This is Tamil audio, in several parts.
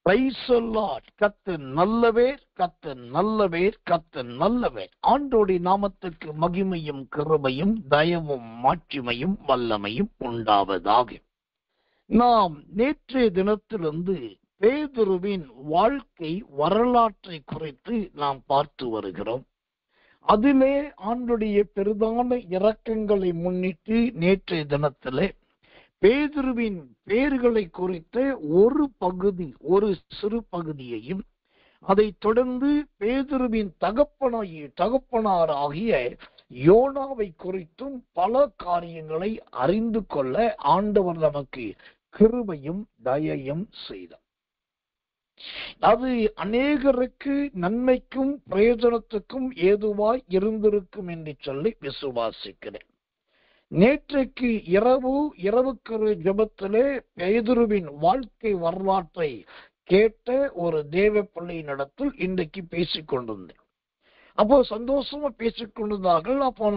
Praise the Lord. கர்த்தர் நல்லவர், கர்த்தர் நல்லவர், கர்த்தர் நல்லவர். ஆண்டவருடைய நாமத்துக்கு மகிமையும் கிருபையும் தயவும் மாட்சிமையும் வல்லமையும் உண்டாவதாக. நாம் நேற்றைய தினத்திலிருந்து பேதுருவின் வாழ்க்கை வரலாற்றை குறித்து நாம் பார்த்து வருகிறோம். அதிலே ஆண்டவருடைய பெரிதான இரக்கங்களை முன்னிட்டு நேற்றைய தினத்திலே பேதுருவின் பெயர்களை குறித்த ஒரு சிறு பகுதியையும், அதை தொடர்ந்து பேதுருவின் தகப்பனாராகிய யோனாவை குறித்தும் பல காரியங்களை அறிந்து கொள்ள ஆண்டவர் நமக்கு கிருபையும் தயையும் செய்தார். அது அநேகருக்கு நன்மைக்கும் பிரயோஜனத்துக்கும் ஏதுவாய் இருந்திருக்கும் என்று சொல்லி விசுவாசிக்கிறேன். நேற்றைக்கு இரவுக்கரு ஜெபத்திலே பேதுருவின் வாழ்க்கை வரலாற்றை கேட்ட ஒரு தேவ பிள்ளையினிடத்தில் இன்றைக்கு பேசிக் கொண்டிருந்தேன். அப்போ சந்தோஷமா பேசிக் கொண்டிருந்தார்கள். அப்போ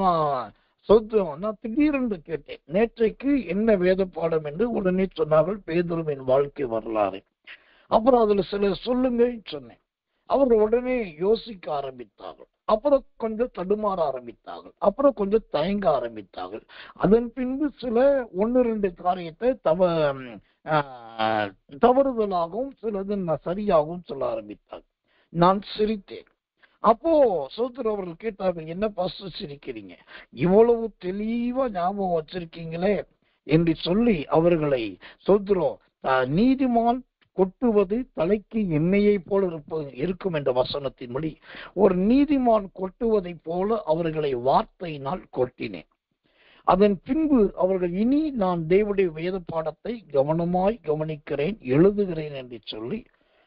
நான் திடீரென்று கேட்டேன், நேற்றைக்கு என்ன வேத பாடம் என்று. உடனே சொன்னார்கள் பேதுருவின் வாழ்க்கை வரலாறு. அப்புறம் அதுல சில சொல்லுங்க சொன்னேன். அவர்கள் உடனே யோசிக்க ஆரம்பித்தார்கள். அப்புறம் கொஞ்சம் தடுமாற ஆரம்பித்தார்கள். அப்புறம் கொஞ்சம் தயங்க ஆரம்பித்தார்கள். அதன் பின்பு சில 1-2 காரியத்தை தவறுதலாகவும் சிலது சரியாகவும் சொல்ல ஆரம்பித்தார்கள். நான் சிரித்தேன். அப்போ சோதரர் அவர்கள் கேட்டார்கள், என்ன பாஸ்டர் சிரிக்கிறீங்க, இவ்வளவு தெளிவா ஞாபகம் வச்சிருக்கீங்களே என்று சொல்லி அவர்களை சோதரோ நீதிமான் கொட்டுவது தலைக்கு எண்ணெயை போல இருக்கும் என்ற வசனத்தின்படி ஒரு நீதிமான் கொட்டுவதை போல அவர்களை வார்த்தையினால் கொட்டினேன். அதன் பின்பு அவர்கள் இனி நான் தேவனுடைய வேத பாடத்தை கவனமாய் கவனிக்கிறேன், எழுதுகிறேன் என்று சொல்லி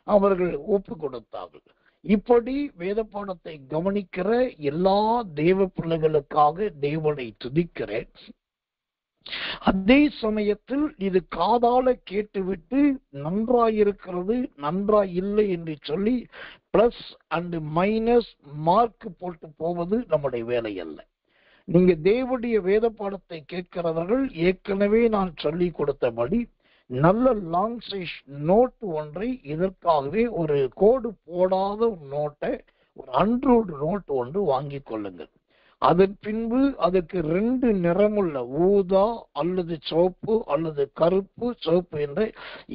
அவர்கள் ஒப்பு கொடுத்தார்கள். இப்படி வேத பாடத்தை கவனிக்கிற எல்லா தேவ பிள்ளைகளுக்காக தேவனை துதிக்கிறேன். அதே சமயத்தில் இது காதால கேட்டுவிட்டு நன்றாயிருக்கிறது நன்றாய் இல்லை என்று சொல்லி பிளஸ் அண்ட் மைனஸ் மார்க் போட்டு போவது நம்முடைய வேலை அல்ல. நீங்க தேவனுடைய வேத பாடத்தை கேட்கிறவர்கள் ஏற்கனவே நான் சொல்லி கொடுத்தபடி நல்ல லாங் சைஸ் நோட் ஒன்றை, இதற்காகவே ஒரு கோடு போடாத ஒரு நோட்டை, ஒரு 100 நோட் ஒன்று வாங்கி கொள்ளுங்கள். அதன் பின்பு அதுக்கு 2 நிறமுள்ள ஊதா அல்லது சிவப்பு அல்லது கருப்பு சிவப்பு என்ற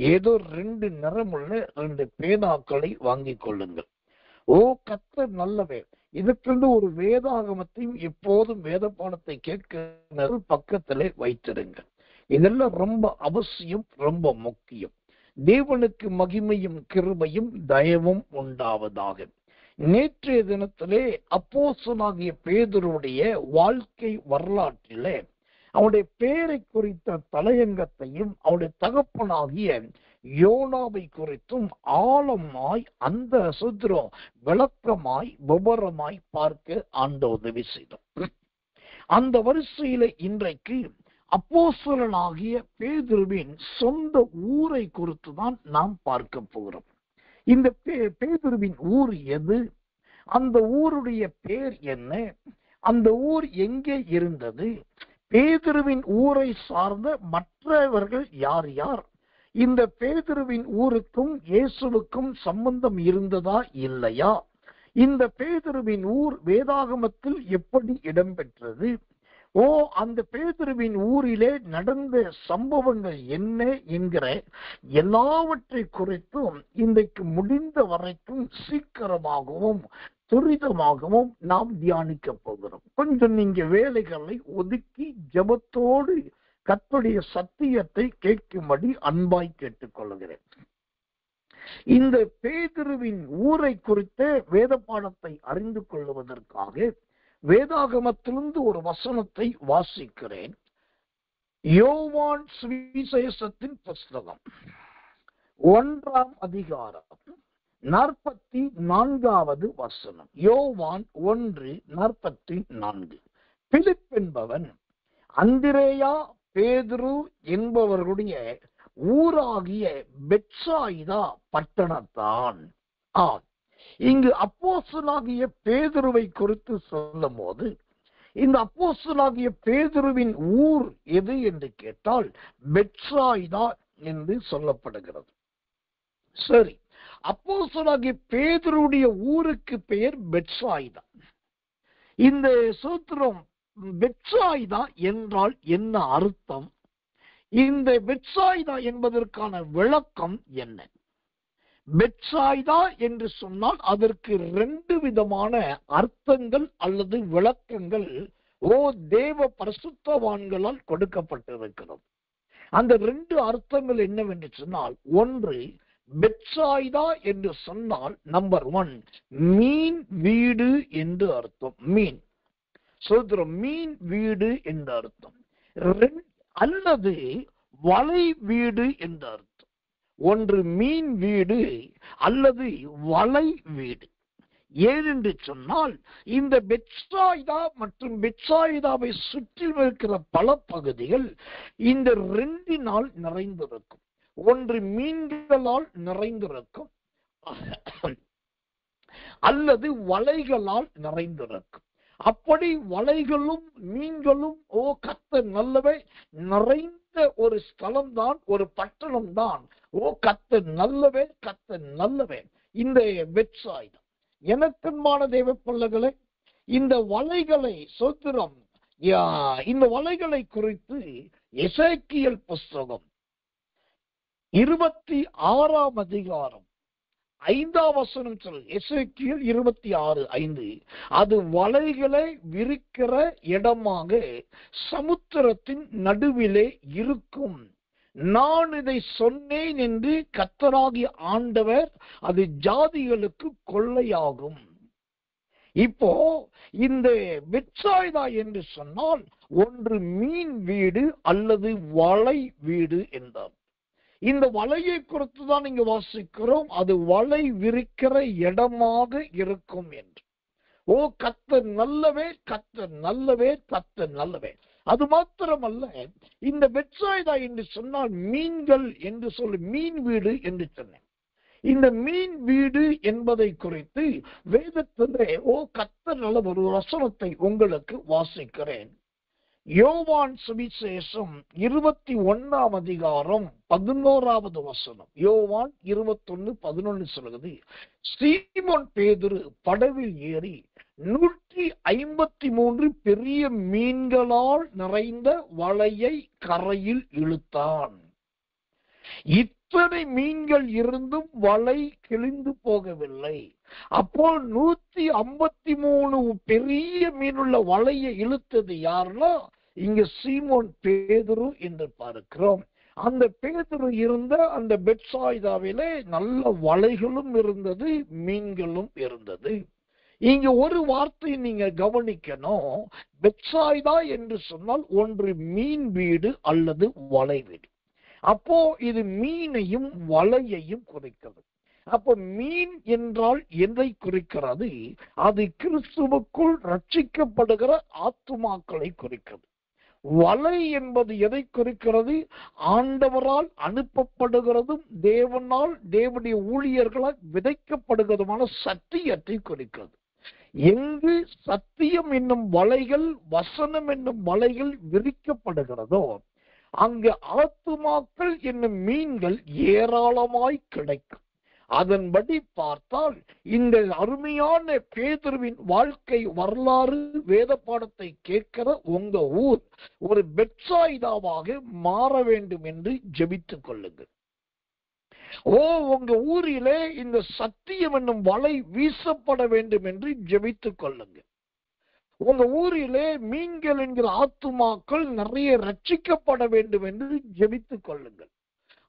ஏதோ 2 நிறமுள்ள 2 பேனாக்களை வாங்கி கொள்ளுங்கள். ஓ கர்த்தர் நல்லவர். இதற்கென்று ஒரு வேதாகமத்தையும் எப்போதும் வேத பாடத்தை கேட்க பக்கத்திலே வைத்திருங்க. இதெல்லாம் ரொம்ப அவசியம், ரொம்ப முக்கியம். தேவனுக்கு மகிமையும் கிருபையும் தயவும் உண்டாவதாக. நேற்றைய தினத்திலே அப்போஸ்தலனாகிய பேதுருவுடைய வாழ்க்கை வரலாற்றிலே அவனுடைய பெயரை குறித்த தலையங்கத்தையும் அவனுடைய தகப்பனாகிய யோனாவை குறித்தும் ஆழமாய் அந்த சுத்திரம் விளக்கமாய் விபரமாய் பார்க்க ஆண்டவர் உதவி செய்தார். அந்த வரிசையில இன்றைக்கு அப்போஸ்தலனாகிய பேதுருவின் சொந்த ஊரை குறித்து தான் நாம் பார்க்க போகிறோம். இந்த பேதுருவின் ஊர் எது, அந்த ஊருடைய பேர் என்ன, அந்த ஊர் எங்கே இருந்தது, பேதுருவின் ஊரை சார்ந்த மற்றவர்கள் யார் யார், இந்த பேதுருவின் ஊருக்கும் இயேசுவுக்கும் சம்பந்தம் இருந்ததா இல்லையா, இந்த பேதுருவின் ஊர் வேதாகமத்தில் எப்படி இடம்பெற்றது, அந்த பேதுருவின் ஊரிலே நடந்த சம்பவங்கள் என்ன என்கிற எல்லாவற்றை குறித்தும் இன்றைக்கு முடிந்த வரைக்கும் சீக்கிரமாகவும் துரிதமாகவும் நாம் தியானிக்க போகிறோம். கொஞ்சம் நீங்க வேலைகளை ஒதுக்கி ஜெபத்தோடு கர்த்தருடைய சத்தியத்தை கேட்கும்படி அன்பாய் கேட்டுக்கொள்கிறேன். இந்த பேதுருவின் ஊரை குறித்த வேத பாடத்தை அறிந்து கொள்வதற்காக வேதாகமத்திலிருந்து ஒரு வசனத்தை வாசிக்கிறேன். யோவான் சுவிசேஷத்தின் புஸ்தகம் 1ஆம் அதிகாரம் 44வது வசனம். யோவான் 1:44. பிலிப் என்பவன் அந்திரேயா பேதுரு என்பவர்களுடைய ஊராகிய பெத்சாயிதா பட்டணத்தான். இங்கு அப்போஸ்தலனாகிய பேதுருவை குறித்து சொல்லும் போது இந்த அப்போஸ்தலனாகிய பேதுருவின் ஊர் எது என்று கேட்டால் பெத்சாயிதா என்று சொல்லப்படுகிறது. சரி, அப்போஸ்தலனாகிய பேதுருடைய ஊருக்கு பெயர் பெத்சாயிதா. இந்த சூத்திரம் பெத்சாயிதா என்றால் என்ன அர்த்தம்? இந்த பெத்சாயிதா என்பதற்கான விளக்கம் என்ன? பெத்சாயிதா என்று சொன்னால் அதற்கு 2 விதமான அர்த்தங்கள் அல்லது விளக்கங்கள் தேவ பரிசுத்தவான்களால் கொடுக்கப்பட்டிருக்கிறது. அந்த 2 அர்த்தங்கள் என்னவென்று சொன்னால், ஒன்று, பெத்சாயிதா என்று சொன்னால் நம்பர் 1 மீன் வீடு என்று அர்த்தம். மீன் சொல்றோம், மீன் வீடு என்று அர்த்தம். அல்லது வலை வீடு என்று அர்த்தம். ஒன்று மீன் வீடு அல்லது வலை வீடு. ஏனென்று சொன்னால் இந்த பெத்சாயிதா மற்றும் பெத்சாயிதாவை சுற்றி இருக்கிற பல பகுதிகள் இந்த 2 நிறைந்திருக்கும். ஒன்று மீன்களால் நிறைந்திருக்கும் அல்லது வலைகளால் நிறைந்திருக்கும். அப்படி வலைகளும் மீன்களும் கர்த்தர் நல்லவே நிறைந்த ஒரு ஸ்தலம் தான், ஒரு பட்டணம் தான். கர்த்தர் நல்லவே, கர்த்தர் நல்லவே இந்த பெத்சாயிதா. எனக்கன்பான தேவ பிள்ளைகளே, இந்த வலைகளை சோத்திரம், இந்த வலைகளை குறித்து எசேக்கியேல் புஸ்தகம் 26ஆம் அதிகாரம் 5ஆம் வசனம் சொல்லு. எசேக்கியேல் 26:5, அது வலைகளை விரிக்கிற இடமாக சமுத்திரத்தின் நடுவிலே இருக்கும். நான் இதை சொன்னேன் என்று கர்த்தராகிய ஆண்டவர், அது ஜாதிகளுக்கு கொள்ளையாகும். இப்போ இந்த பெத்சாயிதா என்று சொன்னால் ஒன்று மீன் வீடு அல்லது வலை வீடு என்றார். இந்த வலையை குறித்து தான் இங்கு வாசிக்கிறோம், அது வலை விரிக்கிற இடமாக இருக்கும் என்று. கர்த்தர் நல்லவே, கர்த்தர் நல்லவே, கர்த்தர் நல்லவே. அது மாத்திரமல்ல, இந்த பெத்சாயிதா என்று சொன்னால் மீன்கள் என்று சொல்லி மீன் வீடு என்று சொன்னேன். இந்த மீன் வீடு என்பதை குறித்து வேதத்திலே கர்த்தர் நல்ல ஒரு வசனத்தை உங்களுக்கு வாசிக்கிறேன். யோவான் சுவிசேஷம் 21ஆம் அதிகாரம் 11வது வசனம். யோவான் 21:11 சொல்லுகிறது, சீமோன் பேதுரு படவில் ஏறி 153 பெரிய மீன்களால் நிறைந்த வலையை கரையில் இழுத்தான். இத்தனை மீன்கள் இருந்தும் வலை கிழிந்து போகவில்லை. அப்போ 153 பெரிய மீனுள்ள வலையை இழுத்தது யாருன்னா இங்க சீமோன் பேதுரு என்று பார்க்கிறோம். அந்த பேதுரு இருந்த அந்த பெத்சாயிதாவிலே நல்ல வலைகளும் இருந்தது, மீன்களும் இருந்தது. இங்க ஒரு வார்த்தை நீங்க கவனிக்கணும். பெத்சாயிதா என்று சொன்னால் ஒன்று மீன் வீடு அல்லது வலை வீடு. அப்போ இது மீனையும் வலையையும் குறிக்கிறது. அப்ப மீன் என்றால் எதை குறிக்கிறது? அது கிறிஸ்துவுக்குள் ரட்சிக்கப்படுகிற ஆத்துமாக்களை குறிக்கிறது. வலை என்பது எதை குறிக்கிறது? ஆண்டவரால் அனுப்பப்படுகிறதும் தேவனால் தேவனுடைய ஊழியர்களால் விதைக்கப்படுகிறதுமான சத்தியத்தை குறிக்கிறது. எங்கு சத்தியம் என்னும் வலைகள், வசனம் என்னும் வலைகள் விரிக்கப்படுகிறதோ அங்கு ஆத்துமாக்கள் என்னும் மீன்கள் ஏராளமாய் கிடைக்கும். அதன்படி பார்த்தால் இந்த அருமையான பேதுருவின் வாழ்க்கை வரலாறு வேத பாடத்தை கேட்கிற உங்க ஊர் ஒரு பெத்சாயிதாவாக மாற வேண்டும் என்று ஜெபித்துக் கொள்ளுங்கள். உங்க ஊரிலே இந்த சத்தியம் என்னும் வலை வீசப்பட வேண்டும் என்று ஜெபித்துக் கொள்ளுங்கள். உங்க ஊரிலே மீன்கள் என்கிற ஆத்துமாக்கள் நிறைய ரட்சிக்கப்பட வேண்டும் என்று ஜெபித்துக் கொள்ளுங்கள்.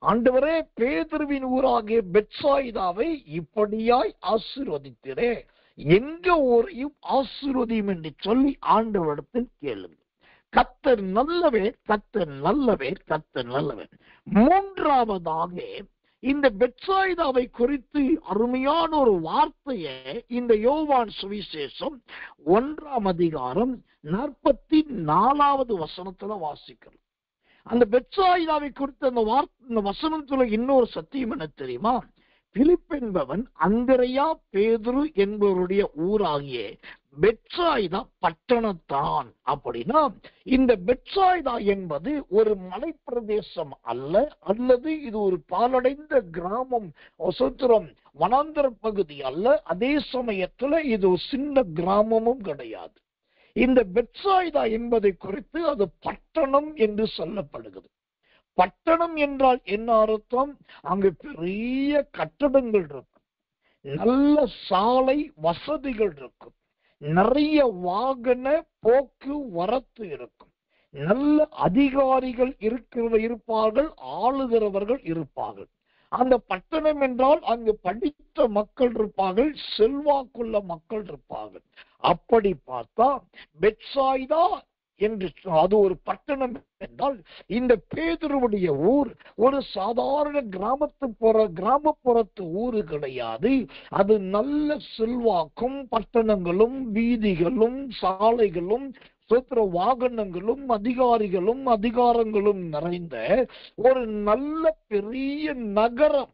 ஆண்டவரே, பேதுருவின் ஊராகிய பெத்சாயிதாவை இப்படியாய் ஆசீர்வதித்திரே, எங்க ஊரையும் ஆசீர்வதியும் என்று சொல்லி ஆண்டவரிடத்தில் கேளுங்கள். கர்த்தர் நல்லவே, கர்த்தர் நல்லவே, கர்த்தர் நல்லவே. மூன்றாவதாக இந்த பெத்சாயிதாவை குறித்து அருமையான ஒரு வார்த்தையை இந்த யோவான் சுவிசேஷம் 1ஆம் அதிகாரம் 44வது வசனத்துல வாசிக்கிறோம். அந்த பெத்சாயிதாவை குறித்து அந்த வசனத்துல இன்னொரு சத்தியம் என்ன தெரியுமா? பிலிப் என்பவன் அந்திரையா பேதுரு என்பவருடைய ஊராகிய பெத்சாய்தா பட்டணத்தான். அப்படின்னா இந்த பெத்சாய்தா என்பது ஒரு மலை பிரதேசம் அல்ல, அல்லது இது ஒரு பாலடைந்த கிராமம் சுத்திரம் வனாந்தர பகுதி அல்ல. அதே சமயத்துல இது ஒரு சின்ன கிராமமும் கிடையாது. இந்த பெத்சாய்தா என்பதை குறித்து அது பட்டணம் என்று சொல்லப்படுகிறது. பட்டணம் என்றால் என்ன அர்த்தம்? அங்கு பெரிய கட்டடங்கள் இருக்கும், நல்ல சாலை வசதிகள் இருக்கும், நிறைய வாகன போக்குவரத்து இருக்கும், நல்ல அதிகாரிகள் இருப்பார்கள், ஆளுகிறவர்கள் இருப்பார்கள். அந்த பட்டணம் என்றால் அங்கு படித்த மக்கள் இருப்பார்கள், செல்வாக்குள்ள மக்கள் இருப்பார்கள். அப்படி பார்த்தா பெத்சாய்தா என்று அது ஒரு பட்டணம் என்றால், இந்த பேதுருவுடைய ஊர் ஒரு சாதாரண கிராமப்புறத்து ஊரு கிடையாது. அது நல்ல செல்வாக்கும் பட்டணங்களும் வீதிகளும் சாலைகளும் வாகனங்களும் அதிகாரங்களும் நிறைந்த ஒரு நல்ல பெரிய நகரம்.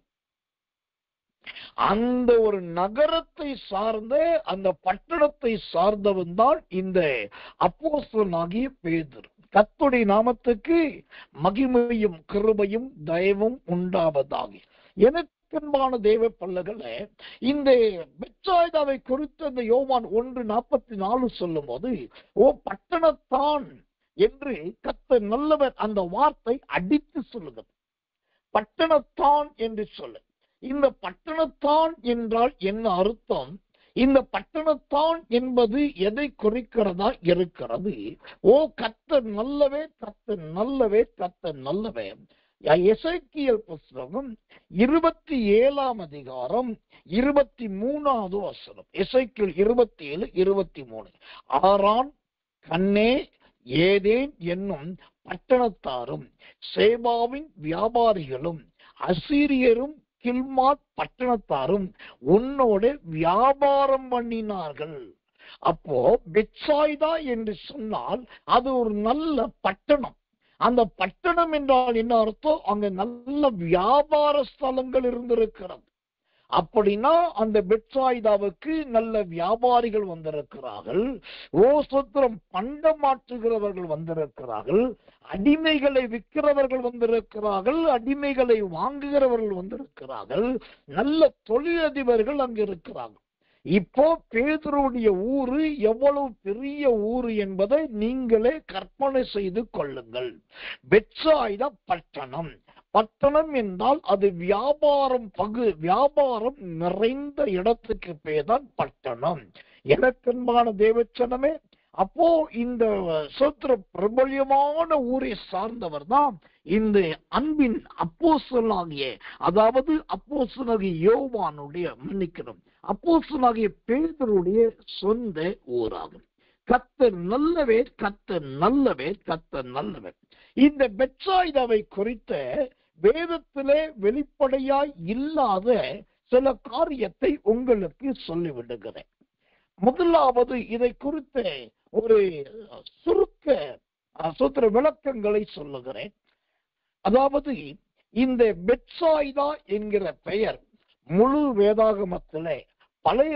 அந்த ஒரு நகரத்தை சார்ந்த அந்த பட்டணத்தை சார்ந்தவன் தான் இந்த அப்போஸ்தலனாகிய பேதுரு. கர்த்தருடைய நாமத்துக்கு மகிமையும் கிருபையும் தயவும் உண்டாவதாக. எனக்கன்பான தேவ பிள்ளைகளே, இந்த பெத்சாய்தாவை குறித்து அந்த யோவான் 1:44 சொல்லும் போது, ஓ பட்டணத்தான் என்று கர்த்தர் நல்லவர் அந்த வார்த்தை அடித்து சொல்லுகிறது. பட்டணத்தான் என்று சொல்லு. இந்த பட்டணத்தான் என்றால் என்ன அர்த்தம்? இந்த பட்டணத்தான் என்பது எதை குறிக்கிறதா இருக்கிறது? ஓ கர்த்தர் நல்லவே, கர்த்தர் நல்லவே, கர்த்தர் நல்லவே. எசேக்கியேல் புஸ்தகம் 27 அதிகாரம் 23வது வசனம். எசேக்கியேல் 27:23. ஆரான், கன்னே, ஏதேன் என்னும் பட்டணத்தாரும் சேபாவின் வியாபாரிகளும் அசீரியரும் கில்மாத் பட்டணத்தாரும் உன்னோடு வியாபாரம் பண்ணினார்கள். அப்போ பெத்சாய்தா என்று சொன்னால் அது ஒரு நல்ல பட்டணம். அந்த பட்டணம் என்றால் என்ன அர்த்தம்? அங்க நல்ல வியாபார ஸ்தலங்கள் இருந்திருக்கிறது. அப்படின்னா அந்த பெத்சாய்தாவுக்கு நல்ல வியாபாரிகள் வந்திருக்கிறார்கள். ஓ சொத்திரம் பண்டமாற்றுகிறவர்கள் வந்திருக்கிறார்கள், அடிமைகளை விற்கிறவர்கள் வந்திருக்கிறார்கள், அடிமைகளை வாங்குகிறவர்கள் வந்திருக்கிறார்கள், நல்ல தொழிலதிபர்கள் அங்கு இருக்கிறார்கள். இப்போ பேதுருவுடைய ஊரு எவ்வளவு பெரிய ஊரு என்பதை நீங்களே கற்பனை செய்து கொள்ளுங்கள். பெத்சாய்தா பட்டணம். பட்டணம் என்றால் அது வியாபாரம் நிறைந்த இடத்துக்கு பேர் தான் பட்டணம். எனக்கன்பான தேவச்சனமே, அப்போ இந்த சோத்திர பிரபல்யமான ஊரை சார்ந்தவர் தான் இந்த அன்பின் அப்போஸ்தலனாகிய, அதாவது அப்போஸ்தலனாகிய யோவானுடைய, மன்னிக்கணும், அப்போஸ்தலனாகிய பேதுருடைய சொந்த ஊராகும். கர்த்தர் நல்லவே, கர்த்தர் நல்லவே, கர்த்தர் நல்லவே. இந்த பெத்சாய்தாவை குறித்த வேதத்திலே வெளிப்படையாய் இல்லாத சில காரியத்தை உங்களுக்கு சொல்லிவிடுகிறேன். முதலாவது இதை குறித்த ஒரு சுருக்க விளக்கங்களை சொல்லுகிறேன். அதாவது இந்த பெத்சாய்தா என்கிற பெயர் முழு வேதாகமத்திலே பழைய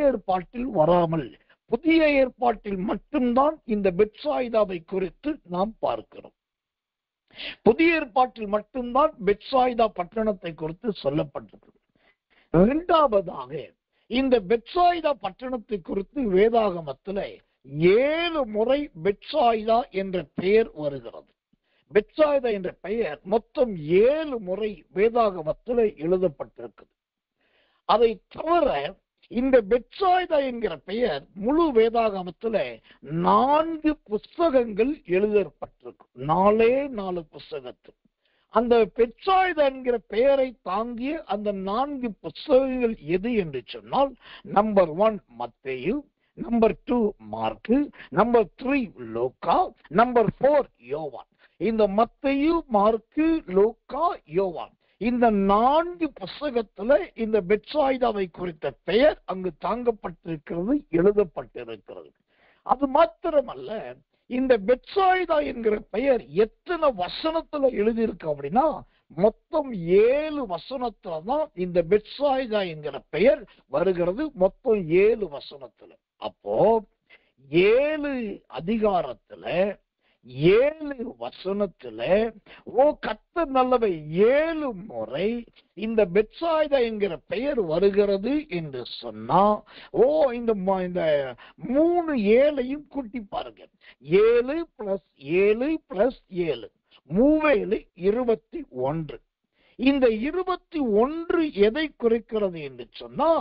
ஏற்பாட்டில் வராமல் புதிய ஏற்பாட்டில் மட்டும்தான் இந்த பெத்சாய்தாவை குறித்து நாம் பார்க்கிறோம். புதிய ஏற்பாட்டில் மட்டும்தான் பெத்சாய்தா பட்டணத்தை குறித்து சொல்லப்பட்டிருக்கிறது. இரண்டாவதாக இந்த பெத்சாய்தா பட்டணத்தை குறித்து வேதாகமத்திலே 7 முறை பெத்சாய்தா என்ற பெயர் வருகிறது. பெத்சாய்தா என்ற பெயர் மொத்தம் 7 முறை வேதாகமத்திலே எழுதப்பட்டிருக்கிறது. அதை தவிர இந்த பெத்சாய்தா என்கிற பெயர் முழு வேதாகமத்துல 4 புஸ்தகங்கள் எழுதப்பட்டிருக்கு. 4 புஸ்தகத்தில் அந்த பெத்சாய்தா என்கிற பெயரை தாங்கிய அந்த 4 புஸ்தகங்கள் எது என்று சொன்னால், நம்பர் 1 மத்தேயு, நம்பர் 2 மார்க்கு, நம்பர் 3 லூக்கா, நம்பர் 4 யோவான். இந்த மத்தேயு, மார்க்கு, லூக்கா, யோவான், இந்த 4 புஸ்தகத்துல இந்த பெத்சாய்தாவை குறித்த பெயர் அங்கு தாங்கப்பட்டிருக்கிறது, எழுதப்பட்டிருக்கிறது. அது மாத்திரமல்ல, இந்த பெத்சாய்தா என்கிற பெயர் எத்தனை வசனத்துல எழுதியிருக்கு அப்படின்னா மொத்தம் 7 வசனத்துல தான் இந்த பெத்சாய்தா என்கிற பெயர் வருகிறது. மொத்தம் 7 வசனத்துல. அப்போ 7 அதிகாரத்துல 7 வசனத்துல கர்த்தர் நல்லவை 7 முறை இந்த பெத்சாய்தா என்கிற பெயர் வருகிறது என்று சொன்னா இந்த 3 7ஐயும் கூட்டி பாருங்க. 7 + 7 + 7 மூவேலு 21. இந்த 21 எதை குறிக்கிறது என்று சொன்னா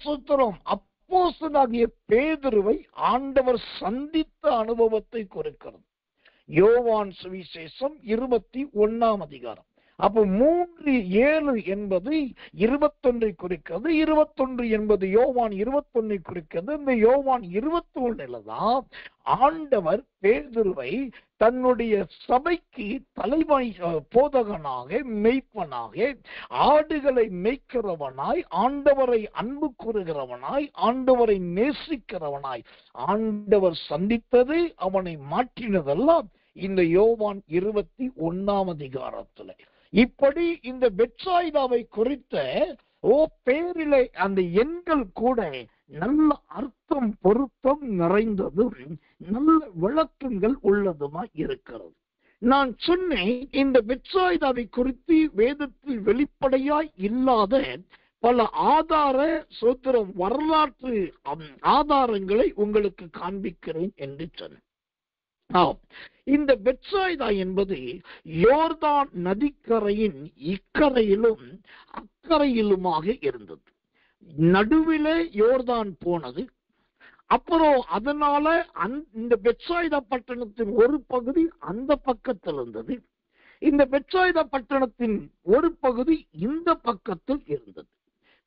சூத்திரம் அப்போஸ்தலனாகிய பேதுருவை ஆண்டவர் சந்தித்த அனுபவத்தை குறிக்கிறது. யோவான் சுவிசேஷம் 21ஆம் அதிகாரம். அப்போ 3:7 என்பது 21 குறிக்கிறது. 21 என்பது யோவான் 21 குறிக்கிறது. இந்த யோவான் 21 தான் ஆண்டவர் பேதுருவை தன்னுடைய சபைக்கு தலைமை போதகனாக, மெய்ப்பனாக, ஆடுகளை மேய்க்கிறவனாய், ஆண்டவரை அன்பு கூறுகிறவனாய், ஆண்டவரை நேசிக்கிறவனாய் ஆண்டவர் சந்தித்தது, அவனை மாற்றினதெல்லாம் இந்த யோவான் 21ஆம் அதிகாரத்துல. இப்படி இந்த பெத்சாய்தாவை குறித்த பேரிலே அந்த எண்கள் கூட நல்ல அர்த்தம் பொருத்தம் நிறைந்ததும் நல்ல விளக்கங்கள் உள்ளதுமா இருக்கிறது. நான் சொன்னேன், இந்த பெத்சாய்தாவை குறித்து வேதத்தில் வெளிப்படையாய் இல்லாத பல ஆதார சோத்திரம் வரலாற்று ஆதாரங்களை உங்களுக்கு காண்பிக்கிறேன் என்று சொன்னேன். இந்த பெத்சாய்தா என்பது யோர்தான் நதிக்கரையின் இக்கரையிலும் அக்கரையிலுமாக இருந்தது. நடுவிலே யோர்தான் போனது. அப்புறம் அதனால இந்த பெத்சாய்தா பட்டணத்தின் ஒரு பகுதி அந்த பக்கத்தில் இருந்தது. இந்த பெத்சாய்தா பட்டணத்தின் ஒரு பகுதி இந்த பக்கத்தில் இருந்தது.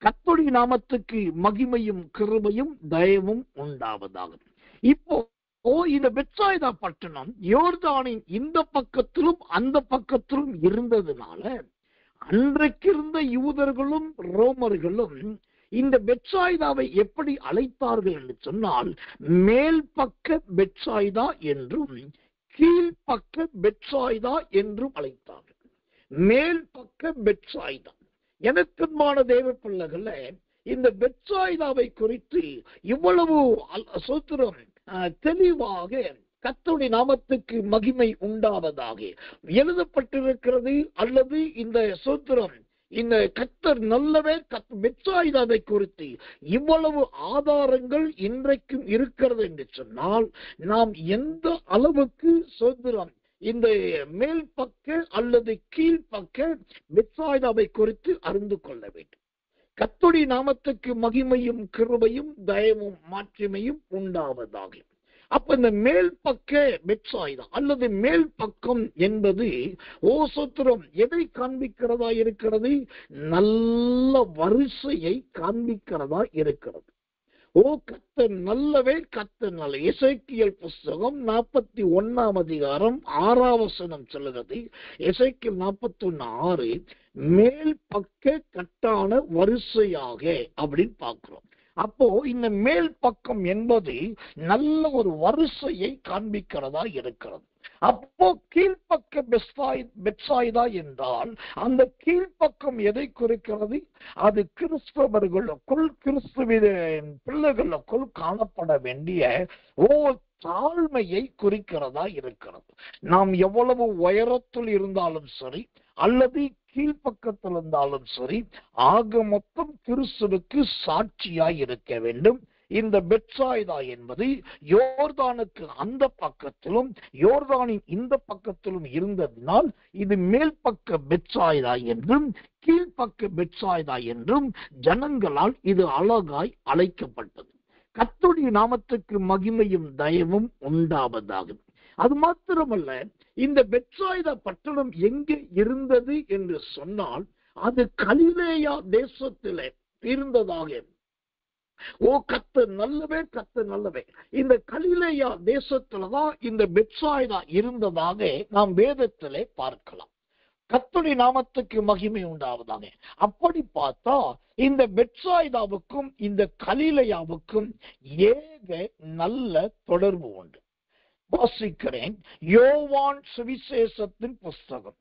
கர்த்தருடைய நாமத்துக்கு மகிமையும் கிருபையும் தயவும் உண்டாவதாக. இப்போ இந்த பெத்சாய்தா பட்டணம் யோர்தானின் இந்த பக்கத்திலும் அந்த பக்கத்திலும் இருந்ததுனால அன்றைக்கிருந்த யூதர்களும் ரோமர்களும் இந்த பெத்சாய்தாவை எப்படி அழைத்தார்கள் என்று சொன்னால், மேல் பக்க பெத்சாய்தா என்றும் கீழ்பக்க பெத்சாய்தா என்றும் அழைத்தார்கள். மேல் பக்க பெத்சாய்தா. எனக்குமான தேவ பிள்ளைகள, இந்த பெத்சாய்தாவை குறித்து இவ்வளவு சோத்திரம் தெளிவாக கர்த்தருடைய நாமத்துக்கு மகிமை உண்டாவதாக எழுதப்பட்டிருக்கிறது. அல்லது இந்த சோத்திரம் இந்த கர்த்தர் நல்லவே பெத்சாய்தாவை குறித்து இவ்வளவு ஆதாரங்கள் இன்றைக்கும் இருக்கிறது என்று சொன்னால், நாம் எந்த அளவுக்கு சோத்திரம் இந்த மேல் பக்க அல்லது கீழ்பக்க பெத்சாய்தாவை குறித்து அறிந்து கொள்ள வேண்டும். கர்த்தருடைய நாமத்துக்கு மகிமையும் கிருபையும் தயவும் மாட்சிமையும் உண்டாவதாக. அப்ப இந்த மேல் பக்க பெத்சாய்தா அல்லது மேல் பக்கம் என்பது சோத்திரம் எதை காண்பிக்கிறதா இருக்கிறது? நல்ல வரிசையை காண்பிக்கிறதா இருக்கிறது. கர்த்தர் நல்லவே, கர்த்தர் நல்ல. எசேக்கியேல் புஸ்தகம் 41ஆம் அதிகாரம் 6ஆம் வசனம் சொல்லுகிறது. எசேக்கியேல் 41:6 மேல் பக்க கட்டான வரிசையாக அப்படின்னு பார்க்கிறோம். அப்போ இந்த மேல் பக்கம் என்பது நல்ல ஒரு வரிசையை காண்பிக்கிறதா இருக்கிறது. அப்போ கீழ்பக்க பெத்சாய்தா என்றால் அந்த கீழ்பக்கம் எதை குறிக்கிறது? அது கிறிஸ்தவர்களுக்குள், கிறிஸ்துவின் பிள்ளைகளுக்குள் காணப்பட வேண்டிய தாழ்மையை குறிக்கிறதா இருக்கிறது. நாம் எவ்வளவு உயரத்தில் இருந்தாலும் சரி அல்லது கீழ்பக்கத்தில் இருந்தாலும் சரி, ஆக மொத்தம் கிறிஸ்துவுக்கு சாட்சியாய் இருக்க வேண்டும். இந்த பெத்சாய்தா என்பது யோர்தானுக்கு அந்த பக்கத்திலும் யோர்தானின் இந்த பக்கத்திலும் இருந்ததினால் இது மேல் பக்க பெத்சாய்தா என்றும் கீழ்பக்க பெத்சாய்தா என்றும் ஜனங்களால் இது அழகாய் அழைக்கப்பட்டது. கர்த்தருடைய நாமத்துக்கு மகிமையும் தயவும் உண்டாவதாகும். அது மாத்திரமல்ல, இந்த பெத்சாய்தா பட்டணம் எங்கே இருந்தது என்று சொன்னால் அது கலிலேயா தேசத்திலே இருந்ததாக. கர்த்தர் நல்லவே, கர்த்தர் நல்லவே. இந்த கலிலேயா தேசத்துலதான் இந்த பெத்சாய்தா இருந்ததாக நாம் வேதத்திலே பார்க்கலாம். கர்த்தருடைய நாமத்துக்கு மகிமை உண்டாவதாக. அப்படி பார்த்தா இந்த பெத்சாய்தாவுக்கும் இந்த கலிலேயாவுக்கும் ஏக நல்ல தொடர்பு உண்டு. வாசிக்கிறேன். யோவான் சுவிசேஷத்தின் புஸ்தகம்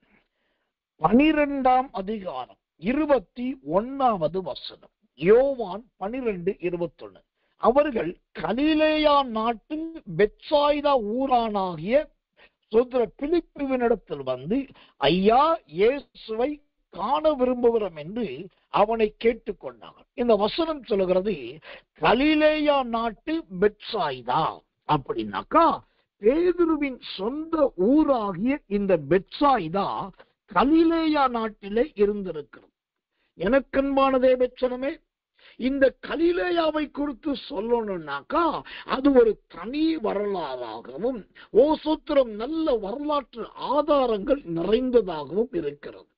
12ஆம் அதிகாரம் 21வது வசனம். யோவான் 12:21. அவர்கள் கலிலேயா நாட்டு பெத்சாய்தா ஊரானாகிய பிலிப்புவினிடத்தில் வந்து, ஐயா, இயேசுவை காண விரும்புகிறோம் என்று அவனை கேட்டுக்கொண்டார்கள். இந்த வசனம் சொல்லுகிறது கலிலேயா நாட்டு பெத்சாய்தா அப்படின்னாக்கா பேதுருவின் சொந்த ஊராகிய இந்த பெத்சாய்தா கலிலேயா நாட்டிலே இருந்திருக்கிறது. எனக்கன்பான தேவச்சனமே, இந்த கலிலேயாவை குறித்து சொல்லணும்னாக்கா அது ஒரு தனி வரலாறாகவும் சூத்திரம் நல்ல வரலாற்று ஆதாரங்கள் நிறைந்ததாகவும் இருக்கிறது.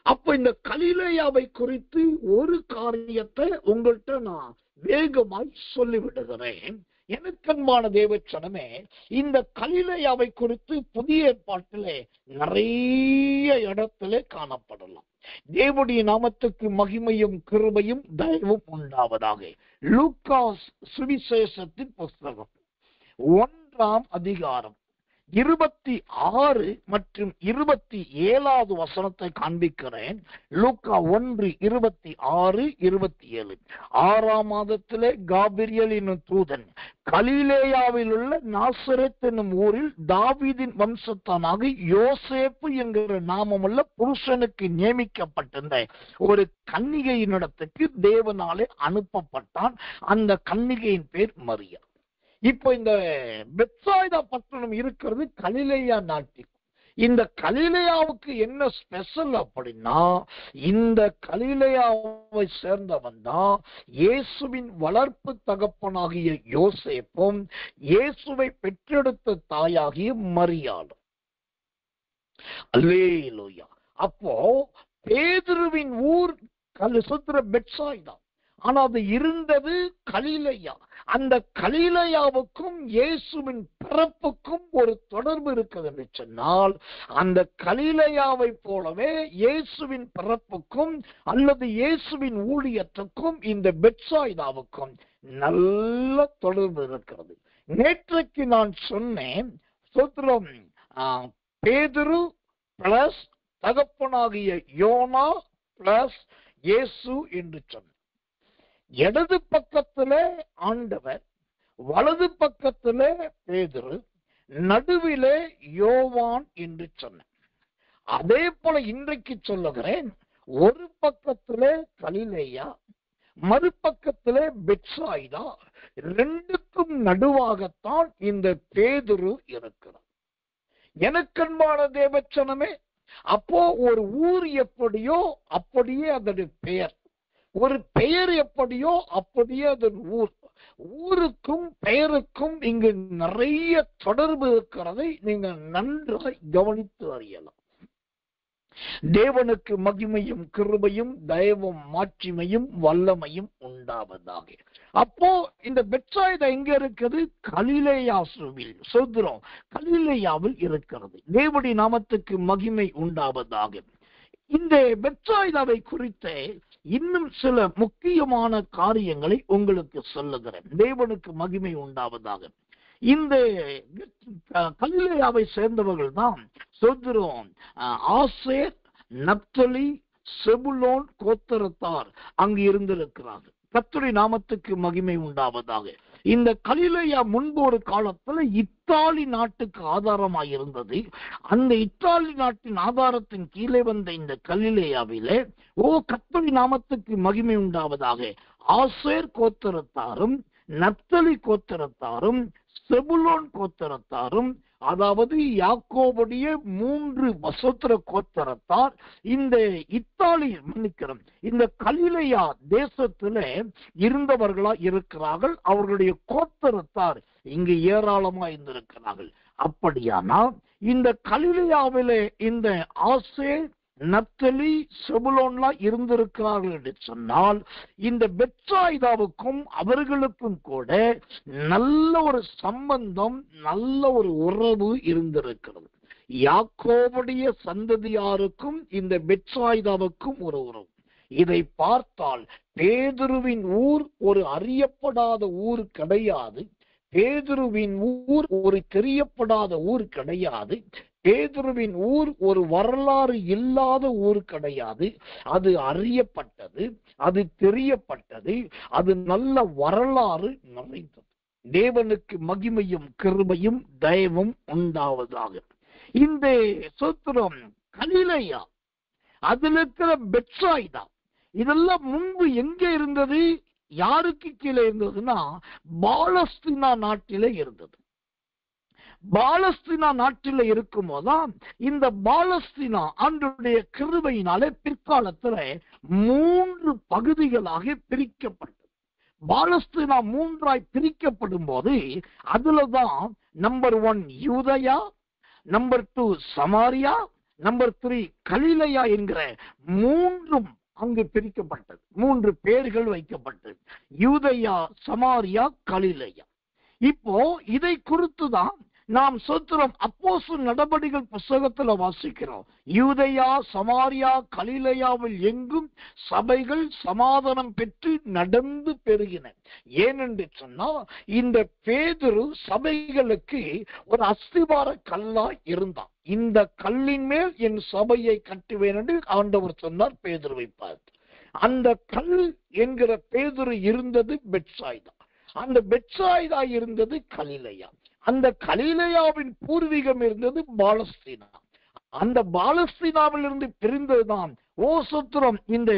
அப்ப இந்த கலிலேயாவை குறித்து ஒரு காரியத்தை உங்கள்கிட்ட நான் வேகமாய் சொல்லிவிடுகிறேன். எனக்கன்பான தேவச்சனமே, இந்த கலிலேயாவை குறித்து புதிய ஏற்பாட்டிலே நிறைய இடத்திலே காணப்படலாம். தேவனுடைய நாமத்துக்கு மகிமையும் கிருபையும் தயவும் உண்டாவதாக. லூக்கா சுவிசேஷத்தின் புஸ்தகம் 1ஆம் அதிகாரம் 26 மற்றும் 27வது வசனத்தை காண்பிக்கிறேன். லூக்கா 1:26, 27. 6ஆம் மாதத்திலே காபிரியல் என்னும் தூதன் கலிலேயாவில் உள்ள நாசரேத் என்னும் ஊரில் தாவீதின் வம்சத்தானாக யோசேப்பு என்கிற நாமமுள்ள புருஷனுக்கு நியமிக்கப்பட்டிருந்த ஒரு கன்னிகையினிடத்துக்கு தேவனாலே அனுப்பப்பட்டான். அந்த கன்னிகையின் பேர் மரியா. இப்போ இந்த பெத்சாய்தா பட்டணம் இருக்கிறது கலிலேயா நாட்டில். இந்த கலிலேயாவுக்கு என்ன ஸ்பெஷல் அப்படின்னா, இந்த கலிலேயாவை சேர்ந்தவன் தான் இயேசுவின் வளர்ப்பு தகப்பனாகிய யோசேப்பும் இயேசுவை பெற்றெடுத்த தாயாகிய மரியாளும். அல்லேலூயா. அப்போ பேதுருவின் ஊர் பெத்சாய்தா, ஆனா அது இருந்தது கலிலேயா. அந்த கலிலேயாவுக்கும் இயேசுவின் பிறப்புக்கும் ஒரு தொடர்பு இருக்குது என்று சொன்னால், அந்த கலிலேயாவை போலவே இயேசுவின் பிறப்புக்கும் அல்லது இயேசுவின் ஊழியத்துக்கும் இந்த பெத்சாய்தாவுக்கும் நல்ல தொடர்பு இருக்கிறது. நேற்றைக்கு நான் சொன்னேன், பேதுரு பிளஸ் தகப்பனாகிய யோனா பிளஸ் இயேசு என்று சொன்னேன். இடது பக்கத்திலே ஆண்டவர், வலது பக்கத்திலே பேதுரு, நடுவிலே யோவான் என்று சொன்னேன். அதே போல இன்றைக்கு சொல்லுகிறேன், ஒரு பக்கத்திலே கலிலேயா, மறுபக்கத்திலே பெத்சாய்தா, ரெண்டுக்கும் நடுவாகத்தான் இந்த பேதுரு இருக்கிறார். எனக்கன்பான தேவச்சனமே, அப்போ ஒரு ஊர் எப்படியோ அப்படியே அதனுடைய பெயர், ஒரு பெயர் எப்படியோ அப்படியே அதன் ஊர். ஊருக்கும் பெயருக்கும் இங்கு நிறைய தொடர்பு இருக்கிறதை நீங்கள் நன்றாய் கவனித்து அறியலாம். தேவனுக்கு மகிமையும் கிருபையும் தயவும் மாட்சிமையும் வல்லமையும் உண்டாவதாக. அப்போ இந்த பெத்சாய்தா எங்க இருக்குது? கலிலேயாவில் சொல்கிறோம், கலிலேயாவில் இருக்கிறது. தேவனுடைய நாமத்துக்கு மகிமை உண்டாவதாக. இந்த பெத்சாய்தாவை குறித்த இன்னும் சில முக்கியமான காரியங்களை உங்களுக்கு சொல்லுகிறேன். தேவனுக்கு மகிமை உண்டாவதாக. இந்த கலிலேயாவை சேர்ந்தவர்கள் தான் சொல்கிறோம், ஆசேர், நப்தலி, செபுலோன் கோத்திரத்தார் அங்கு இருந்திருக்கிறார்கள். கர்த்தருடைய நாமத்துக்கு மகிமை உண்டாவதாக. இந்த கலிலேயா முன்பு ஒரு காலத்துல இத்தாலி நாட்டுக்கு ஆதாரமாய் இருந்தது. அந்த இத்தாலி நாட்டின் ஆதாரத்தின் கீழே வந்த இந்த கலிலேயாவிலே கர்த்தருடைய நாமத்துக்கு மகிமை உண்டாவதாக, ஆசேர் கோத்திரத்தாரும் நப்தலி கோத்திரத்தாரும் செபுலோன் கோத்திரத்தாரும், அதாவது யாக்கோபுடைய 3 வசோத்திர கோத்திரத்தார் இந்த இத்தாலி மன்னிக்கிறோம் இந்த கலிலேயா தேசத்துல இருந்தவர்களா இருக்கிறார்கள். அவர்களுடைய கோத்திரத்தார் இங்கு ஏராளமா இருந்திருக்கிறார்கள். அப்படியானால் இந்த கலிலேயாவிலே இந்த ஆசேர், நப்தலி, செபுலோன்லாம் இருந்திருக்கிறார்கள் என்று சொன்னால், இந்த பெத்சாய்தாவுக்கும் அவர்களுக்கும் கூட நல்ல ஒரு சம்பந்தம், நல்ல ஒரு உறவு இருந்திருக்கிறது. யாக்கோபுடைய சந்ததியாருக்கும் இந்த பெத்சாய்தாவுக்கும் ஒரு உறவு. இதை பார்த்தால் பேதுருவின் ஊர் ஒரு அறியப்படாத ஊர் கிடையாது. பேதுருவின் ஊர் ஒரு தெரியப்படாத ஊர் கிடையாது. பேதுருவின் ஊர் ஒரு வரலாறு இல்லாத ஊர் கிடையாது. அது அறியப்பட்டது, அது தெரியப்பட்டது, அது நல்ல வரலாறு நிறைந்தது. தேவனுக்கு மகிமையும் கிருபையும் தயவும் உண்டாவதாக. இந்த சூத்திரம் கலிலேயா, அதுல இருக்கிற பெத்சாய்தா, இதெல்லாம் முன்பு எங்க இருந்தது? யாருக்கு கீழே இருந்ததுன்னா பாலஸ்தீனா நாட்டிலே இருந்தது. பாலஸ்தீனா நாட்டில் இருக்கும் போதுதான் இந்த பாலஸ்தீனா ஆண்டவருடைய கிருபையினாலே பிற்காலத்துல 3 பகுதிகளாக பிரிக்கப்பட்டது. பாலஸ்தீனா 3ஆய் பிரிக்கப்படும் போது அதுலதான் நம்பர் 1 யூதயா, நம்பர் 2 சமாரியா, நம்பர் 3 கலிலேயா என்கிற 3ம் அங்கு பிரிக்கப்பட்டது. 3 பேர்கள் வைக்கப்பட்டது: யூதயா, சமாரியா, கலிலேயா. இப்போ இதை குறித்துதான் நாம் சோத்திரம் அப்போஸ்தலர் நடபடிகள் புத்தகத்துல வாசிக்கிறோம். யூதயா, சமாரியா, கலிலேயாவில் எங்கும் சபைகள் சமாதானம் பெற்று நடந்து பெருகின. ஏனென்று சொன்னா இந்த பேதுரு சபைகளுக்கு ஒரு அஸ்திவார கல்லா இருந்தான். இந்த கல்லின் மேல் என் சபையை கட்டுவேன் என்று ஆண்டவர் சொன்னார் பேதுருவை பார்த்து. அந்த கல் என்கிற பேதுரு இருந்தது பெத்சாய்தா, அந்த பெத்சாய்தா இருந்தது கலிலேயா, அந்த கலிலேயாவின் பூர்வீகம் இருந்தது பாலஸ்தீனா, அந்த பாலஸ்தீனாவிலிருந்து பிரிந்ததுதான் சோத்திரம் இந்த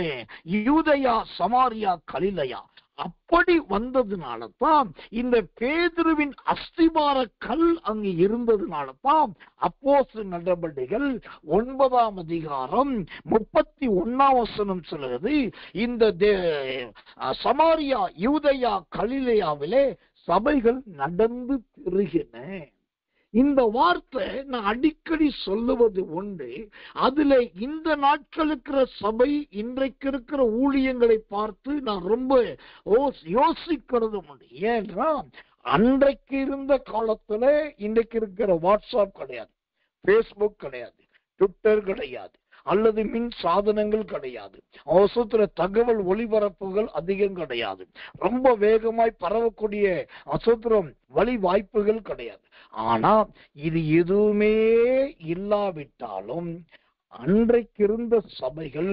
யூதயா, சமாரியா, கலிலேயா. அப்படி வந்ததுனால தான் இந்த பேதுருவின் அஸ்திவார கல் அங்கு இருந்ததுனால தான் அப்போஸ்தலர் நடபடிகள் 9ஆம் அதிகாரம் 31ஆம் வசனம் சொல்லுகிறது, இந்த சமாரியா, யூதயா, கலிலேயாவிலே சபைகள் நடந்து பெருகின. இந்த வார்த்தை நான் அடிக்கடி சொல்லுவது உண்டு. அதுல இந்த நாட்களுக்கு சபை, இன்றைக்கு இருக்கிற ஊழியங்களை பார்த்து நான் ரொம்ப யோசிக்கிறது உண்டு. ஏன்னா அன்றைக்கு இருந்த காலத்துல இன்றைக்கு இருக்கிற வாட்ஸ்அப் கிடையாது, பேஸ்புக் கிடையாது, ட்விட்டர் கிடையாது, அல்லது மின் சாதனங்கள் கிடையாது, அவசர தகவல் ஒளிபரப்புகள் அதிகம் கிடையாது, ரொம்ப வேகமாய் பரவக்கூடிய அசுத்திரம் வழி வாய்ப்புகள் கிடையாது. ஆனா இது எதுவுமே இல்லாவிட்டாலும் அன்றைக்கு இருந்த சபைகள்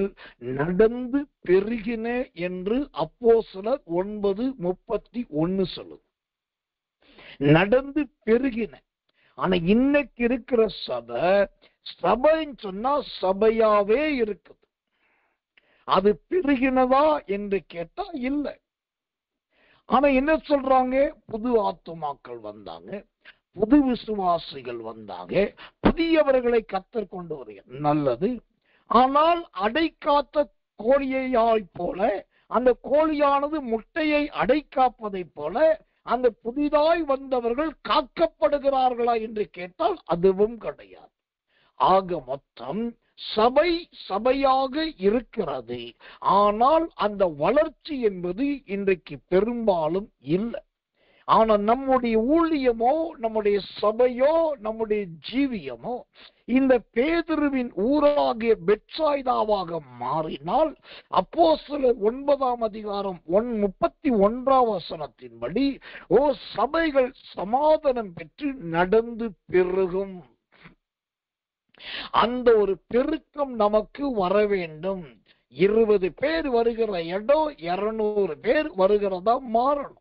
நடந்து பெருகின என்று அப்போஸ்தலர் 9:31 சொல்லுது. நடந்து பெருகின. ஆனா இன்னைக்கு இருக்கிற சபைன்னு சொன்னா சபையாவே இருக்குது. அது பெருகினதா என்று கேட்டா இல்லை. ஆனா என்ன சொல்றாங்க? புது ஆத்துமாக்கள் வந்தாங்க, புது விசுவாசிகள் வந்தாங்க, புதியவர்களை கத்தர் கொண்டு வருகிறார், நல்லது. ஆனால் அடைக்காத்த கோழியாய் போல, அந்த கோழியானது முட்டையை அடைக்காப்பதை போல அந்த புதிதாய் வந்தவர்கள் காக்கப்படுகிறார்களா என்று கேட்டால் அதுவும் கிடையாது. ஆக மொத்தம் சபை சபையாக இருக்கிறது. ஆனால் அந்த வளர்ச்சி என்பது இன்றைக்கு பெரும்பாலும் இல்லை. ஆனா நம்முடைய ஊழியமோ, நம்முடைய சபையோ, நம்முடைய ஜீவியமோ இந்த பேதுருவின் ஊராகிய பெத்சாய்தாவாக மாறினால் அப்போஸ்தலர் 9ஆம் அதிகாரம் 31ஆம் வசனத்தின்படி சபைகள் சமாதானம் பெற்று நடந்து பெருகும். அந்த ஒரு பெருக்கம் நமக்கு வர வேண்டும். 20 பேர் வருகிற இடம் 200 பேர் வருகிறதா மாறணும்.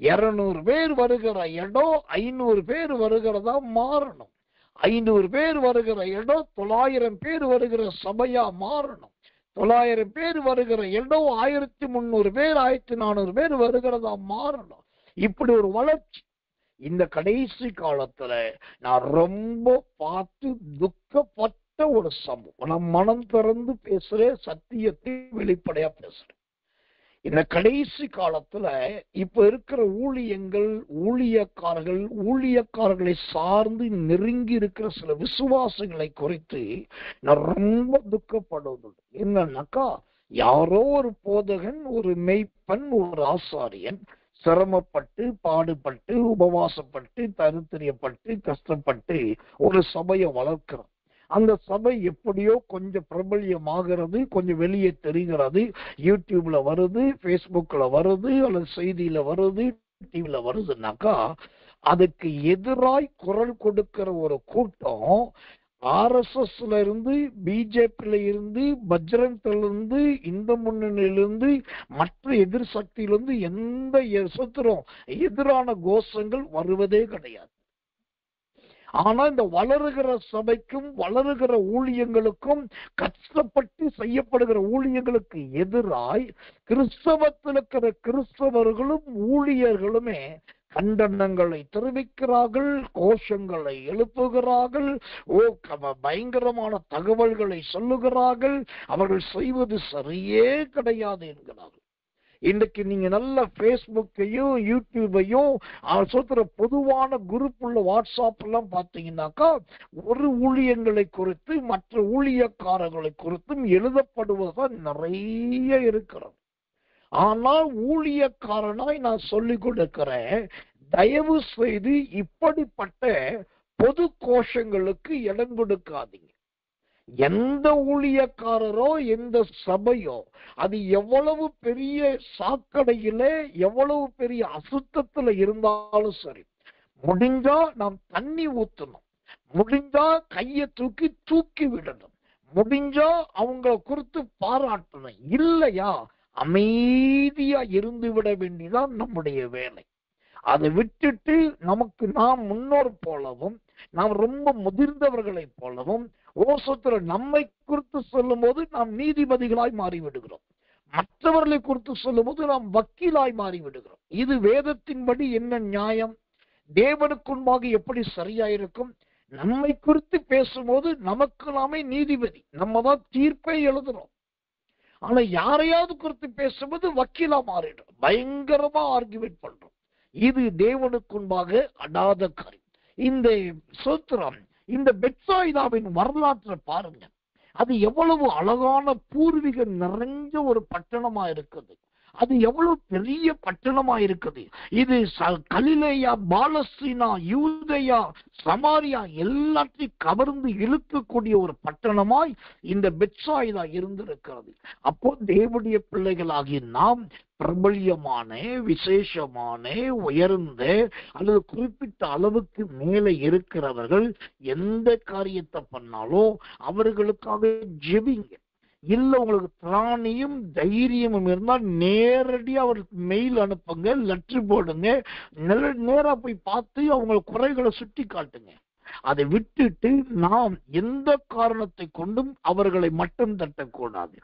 200 பேர் வருகிற இடம் 500 பேர் வருகிறதா மாறணும். 500 பேர் வருகிற இடம் 900 பேர் வருகிற சபையா மாறணும். 900 பேர் வருகிற இடம் 1300 பேர் 1400 பேர் வருகிறதா மாறணும். இப்படி ஒரு வளர்ச்சி இந்த கடைசி காலத்துல நான் ரொம்ப பார்த்து துக்கப்பட்ட ஒரு சம்பவம். நான் மனம் திறந்து பேசுறேன், சத்தியத்தை வெளிப்படையா பேசுறேன். இந்த கடைசி காலத்துல இப்ப இருக்கிற ஊழியங்கள், ஊழியக்காரர்களை சார்ந்து நெருங்கி இருக்கிற சில விசுவாசங்களை குறித்து நான் ரொம்ப துக்கப்படுவது. என்னன்னாக்கா, யாரோ ஒரு போதகன், ஒரு மெய்ப்பன், ஒரு ஆசாரியன் சிரமப்பட்டு, பாடுபட்டு, உபவாசப்பட்டு, தரித்திரியப்பட்டு, கஷ்டப்பட்டு ஒரு சபையை வளர்க்கிறான். அந்த சபை எப்படியோ கொஞ்சம் பிரபல்யமாகிறது, கொஞ்சம் வெளியே தெரிகிறது, யூடியூப்ல வருது, பேஸ்புக்ல வருது, அல்லது செய்தியில வருது, டிவில வருதுன்னாக்கா அதுக்கு எதிராய் குரல் கொடுக்கிற ஒரு கூட்டம் RSSல இருந்து, பிஜேபியில இருந்து, பஜ்ரங்ல இருந்து, இந்த முன்னணியிலிருந்து, மற்ற எதிர் சக்தியிலிருந்து எந்த எதிரான கோஷங்கள் வருவதே கிடையாது. ஆனா இந்த வளருகிற சபைக்கும் வளருகிற ஊழியங்களுக்கும் கஷ்டப்பட்டு செய்யப்படுகிற ஊழியங்களுக்கு எதிராய் கிறிஸ்தவத்தில் இருக்கிற கிறிஸ்தவர்களும் ஊழியர்களுமே கண்டனங்களை தெரிவிக்கிறார்கள், கோஷங்களை எழுப்புகிறார்கள், பயங்கரமான தகவல்களை சொல்லுகிறார்கள். அவர்கள் செய்வது சரியே கிடையாது என்கிறார்கள். இன்றைக்கு நீங்க நல்ல பேஸ்புக்கையும் யூடியூபையும் பொதுவான குரூப் உள்ள வாட்ஸ்அப் எல்லாம் பாத்தீங்கன்னாக்கா ஒரு ஊழியங்களை குறித்து மற்ற ஊழியக்காரர்களை குறித்தும் எழுதப்படுவதுதான் நிறைய இருக்கிறது. ஆனால் ஊழியக்காரனாய் நான் சொல்லிக் கொடுக்கிறேன், தயவு செய்து இப்படிப்பட்ட பொது கோஷங்களுக்கு இடம் கொடுக்காதீங்க. எந்த ஊழியக்காரரோ எந்த சபையோ அது எவ்வளவு பெரிய சாக்கடையில எவ்வளவு பெரிய அசுத்தத்துல இருந்தாலும் சரி, முடிஞ்சா நாம் தண்ணி ஊத்தணும், முடிஞ்சா கையை தூக்கி விடணும், முடிஞ்சா அவங்களை குறித்து பாராட்டணும். இல்லையா அமைதியா இருந்து விட வேண்டியதான் நம்முடைய வேலை. அதை விட்டுட்டு நாம் முன்னோர் போலவும் நாம் ரொம்ப முதிர்ந்தவர்களை போலவும் நம்மை குறித்து சொல்லும் போது நாம் நீதிபதிகளாய் மாறிவிடுகிறோம், மற்றவர்களை குறித்து சொல்லும் போது நாம் வக்கீலாய் மாறிவிடுகிறோம். இது வேதத்தின்படி என்ன நியாயம்? தேவனுக்கு முன்பாக எப்படி சரியாயிருக்கும்? நம்மை குறித்து பேசும்போது நமக்கு நாமே நீதிபதி, நம்ம தான் தீர்ப்பை எழுதுறோம். ஆனா யாரையாவது குறித்து பேசும்போது வக்கீலா மாறிடும், பயங்கரமா ஆர்குமெண்ட் பண்றோம். இது தேவனுக்கு முன்பாக அடாத காரியம். இந்த சோத்திரம், இந்த பெத்சாயிதாவின் வரலாற்றை பாருங்க. அது எவ்வளவு அழகான பூர்வீக நிறைஞ்ச ஒரு பட்டணமா இருக்குது. அது எவ்வளவு பெரிய பட்டணமா இருக்குது. இது கலிலேயா, பாலஸ்தீனா, யூதேயா, சமாரியா எல்லாத்தையும் கவர்ந்து இழுக்கக்கூடிய ஒரு பட்டணமாய் இந்த பெத்சாயிதா இருந்திருக்கிறது. அப்போ தேவனுடைய பிள்ளைகளாகிய நாம் பிரபல்யமான, விசேஷமான, உயர்ந்த அல்லது குறிப்பிட்ட அளவுக்கு மேலே இருக்கிறவர்கள் எந்த காரியத்தை பண்ணாலும் அவர்களுக்காக ஜெபிங்க. இல்ல உங்களுக்கு திராணியும் தைரியமும் இருந்தால் நேரடியா அவருக்கு மெயில் அனுப்புங்க, லெட்டர் போடுங்க, நேரா போய் பார்த்து அவங்க குறைகளை சுட்டி காட்டுங்க. அதை விட்டுட்டு நாம் எந்த காரணத்தை கொண்டும் அவர்களை மட்டும் தட்டக்கூடாது.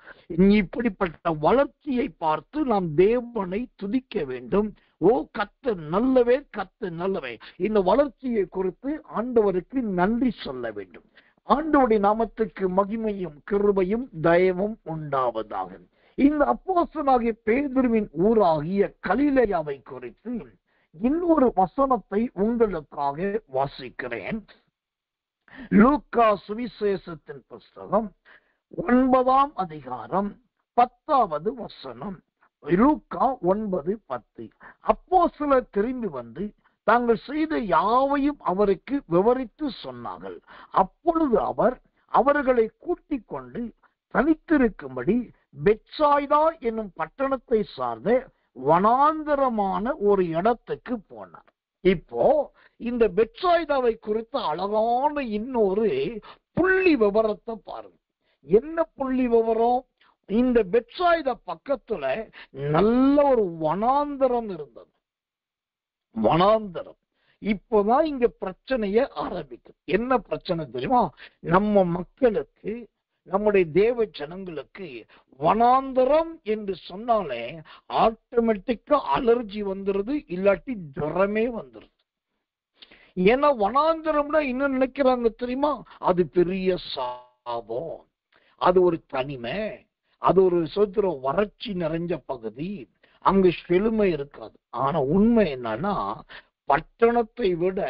இப்படிப்பட்ட வளர்ச்சியை பார்த்து நாம் தேவனை துதிக்க வேண்டும். ஓ கர்த்தர் நல்லவே, கர்த்தர் நல்லவே. இந்த வளர்ச்சியை குறித்து ஆண்டவருக்கு நன்றி சொல்ல வேண்டும். ஆண்டவருடைய நாமத்துக்கு மகிமையும் கிருபையும் தயவும் உண்டாவதாக. இந்த அப்போஸ்தலனாகிய பேதுருவின் ஊராகிய கலிலேயாவை குறித்து இன்னொரு வசனத்தை உங்களுக்காக வாசிக்கிறேன். லூக்கா சுவிசேஷத்தின் புஸ்தகம் 9ஆம் அதிகாரம் 10வது வசனம். லூக்கா 9:10. அப்போஸ்தலர் திரும்பி வந்து தாங்கள் செய்த யாவையும் அவருக்கு விவரித்து சொன்னார்கள். அப்பொழுது அவர் அவர்களை கூட்டிக் கொண்டு தனித்திருக்கும்படி பெத்சாயிதா என்னும் பட்டணத்தை சார்ந்த வனாந்தரமான ஒரு இடத்துக்கு போனார். இப்போ இந்த பெத்சாயிதாவை குறித்த அழகான இன்னொரு புள்ளி விவரத்தை பாருங்க. என்ன புள்ளி விவரம்? இந்த பெத்சாயிதா பக்கத்துல நல்ல ஒரு வனாந்தரம் இருந்தது. வனாந்தரம். இப்போதான் இங்க பிரச்சனைய ஆரம்பிக்கும். என்ன பிரச்சனை தெரியுமா? நம்ம மக்களுக்கு, நம்முடைய தேவ ஜனங்களுக்கு வனாந்தரம் என்று சொன்னாலே ஆட்டோமேட்டிக்கா அலர்ஜி வந்துருது, இல்லாட்டி ஜுரமே வந்துருது. ஏன்னா வனாந்தரம்னா என்ன நினைக்கிறாங்க தெரியுமா? அது பெரிய சாபம், அது ஒரு தனிமை, அது ஒரு வறட்சி நிறைஞ்ச பகுதி, அங்கு செழுமை இருக்காது. ஆனா உண்மை என்னன்னா, பட்டணத்தை விட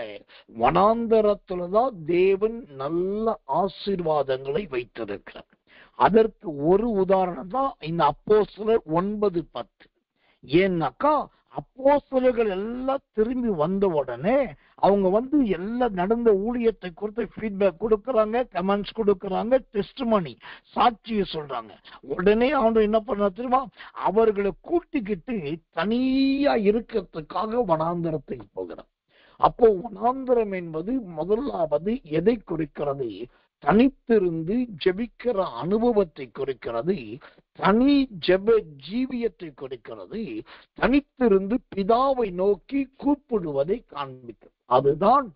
வனாந்தரத்துலதான் தேவன் நல்ல ஆசீர்வாதங்களை வைத்திருக்கிறார். அதற்கு ஒரு உதாரணம் தான் இந்த அப்போஸ்தலர் 9:10. ஏன்னாக்கா அப்போஸ்தலர்கள் எல்லாம் திரும்பி வந்த உடனே அவங்க எல்லாம் நடந்த ஊழியத்தை குறித்து ஃபீட்பேக் கொடுக்கறாங்க, கமெண்ட்ஸ் கொடுக்கறாங்க, டெஸ்டிமனி, சாட்சியை சொல்றாங்க. உடனே அவங்க என்ன பண்ண தெரியுமா? அவர்களை கூட்டிக்கிட்டு தனியா இருக்கிறதுக்காக வனாந்தரத்துக்கு போகிறார். அப்போ வனாந்தரம் என்பது முதலாவது எதை குறிக்கிறது? தனித்திருந்து ஜெபிக்கிற அனுபவத்தை கொடுக்கிறது, தனி ஜெப ஜீவியத்தை கொடுக்கிறது, தனித்திருந்து பிதாவை நோக்கி கூப்பிடுவதை காண்பிக்கும். அதுதான்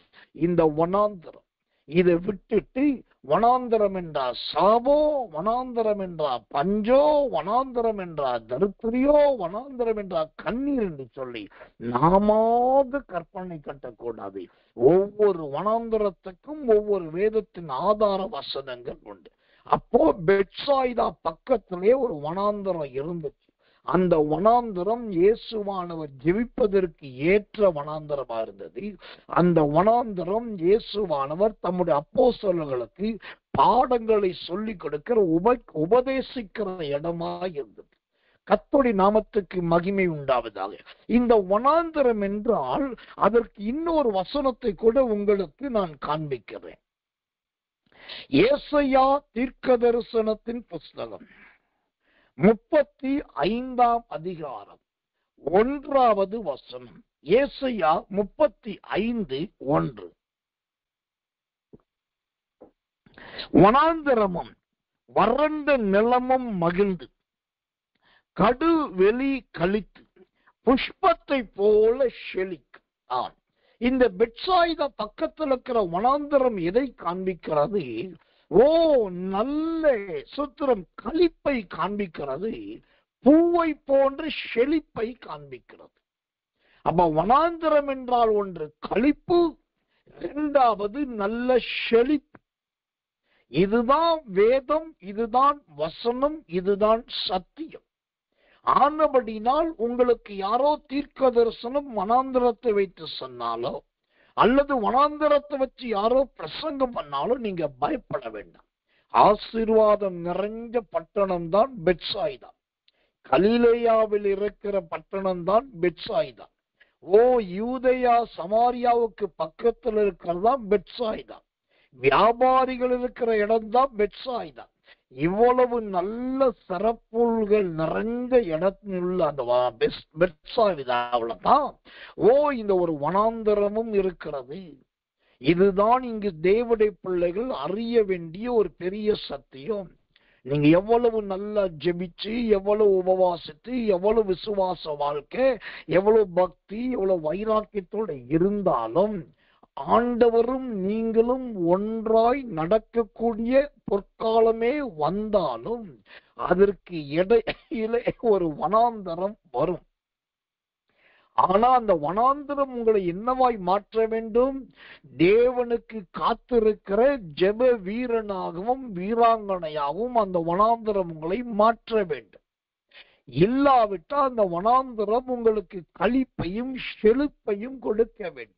இந்த வனாந்தரம். இதை விட்டுட்டு வனாந்தரம் என்றா சாபோ, வனாந்தரம் என்றா பஞ்சோ, வனாந்தரம் என்றா தரித்திரியோ, வனாந்தரம் என்றா கண்ணீர் என்று சொல்லி நாமாக கற்பனை கட்டக்கூடாது. ஒவ்வொரு வனாந்தரத்துக்கும் ஒவ்வொரு வேதத்தின் ஆதார வசனங்கள் உண்டு. அப்போ பெத்சாயிதா பக்கத்திலே ஒரு வனாந்தரம் இருந்துச்சு. அந்த வனாந்தரம் இயேசுவானவர் ஜெபிப்பதற்கு ஏற்ற வனாந்தரமா இருந்தது. அந்த வனாந்தரம் இயேசுவானவர் தம்முடைய அப்போஸ்தலர்களுக்கு பாடங்களை சொல்லிக் கொடுக்கிற உபதேசிக்கிற இடமா இருந்தது. கர்த்தருடைய நாமத்துக்கு மகிமை உண்டாவதாக. இந்த வனாந்தரம் என்றால் அதற்கு இன்னொரு வசனத்தை கூட உங்களுக்கு நான் காண்பிக்கிறேன். ஏசாயா தீர்க்கதரிசனத்தின் புஸ்தகம் 35 அதிகாரம் 1வது வசனம். ஏசாயா 35:1. வனாந்தரமும் வறண்ட நிலமும் மகிழ்ந்து கடுவெளி கழித்து புஷ்பத்தை போல செழிக்கும். இந்த பெத்சாயிதா பக்கத்தில் இருக்கிற வனாந்தரம் எதை காண்பிக்கிறது? நல்ல சுத்திரம் களிப்பை காண்பிக்கிறது, பூவை போன்ற செழிப்பை காண்பிக்கிறது. அப்ப வனாந்தரம் என்றால் ஒன்று களிப்பு, இரண்டாவது நல்ல செழிப்பு. இதுதான் வேதம், இதுதான் வசனம், இதுதான் சத்தியம். ஆனபடினால் உங்களுக்கு யாரோ தீர்க்க தரிசனம் வனாந்தரத்தை வைத்து சொன்னாலோ அல்லது வனாந்தரத்தை வச்சு யாரோ பிரசங்கம் பண்ணாலும் நீங்க பயப்பட வேண்டாம். ஆசீர்வாதம் நிறைஞ்ச பட்டணம் தான் பெத்சாயிதா. கலிலேயாவில் இருக்கிற பட்டணம் தான் பெத்சாயிதா. யூதேயா சமாரியாவுக்கு பக்கத்தில் இருக்கிறதா பெத்சாயிதா. வியாபாரிகள் இருக்கிற இடம் தான் பெத்சாயிதா. இவ்வளவு நல்ல சிறப்புகள் நிறைந்த இடத்துல அந்த பெத்சாயிதாவுல தான் இந்த ஒரு வனாந்தரமும் இருக்கிறது. இதுதான் இங்கு தேவனுடைய பிள்ளைகள் அறிய வேண்டிய ஒரு பெரிய சத்தியம். நீங்க எவ்வளவு நல்லா ஜெபிச்சு, எவ்வளவு உபவாசித்து, எவ்வளவு விசுவாச வாழ்க்கை, எவ்வளவு பக்தி, எவ்வளவு வைராக்கியத்தோட இருந்தாலும் ஆண்டவரும் நீங்களும் ஒன்றாய் நடக்கக்கூடிய பொற்காலமே வந்தாலும் அதற்கு இடையிலே ஒரு வனாந்தரம் வரும். ஆனா அந்த வனாந்தரம் உங்களை என்னவாய் மாற்ற வேண்டும்? தேவனுக்கு காத்திருக்கிற ஜெப வீரனாகவும் வீராங்கனையாகவும் அந்த வனாந்தரம் உங்களை மாற்ற வேண்டும். இல்லாவிட்டால் அந்த வனாந்தரம் உங்களுக்கு களிப்பையும் செழிப்பையும் கொடுக்க வேண்டும்.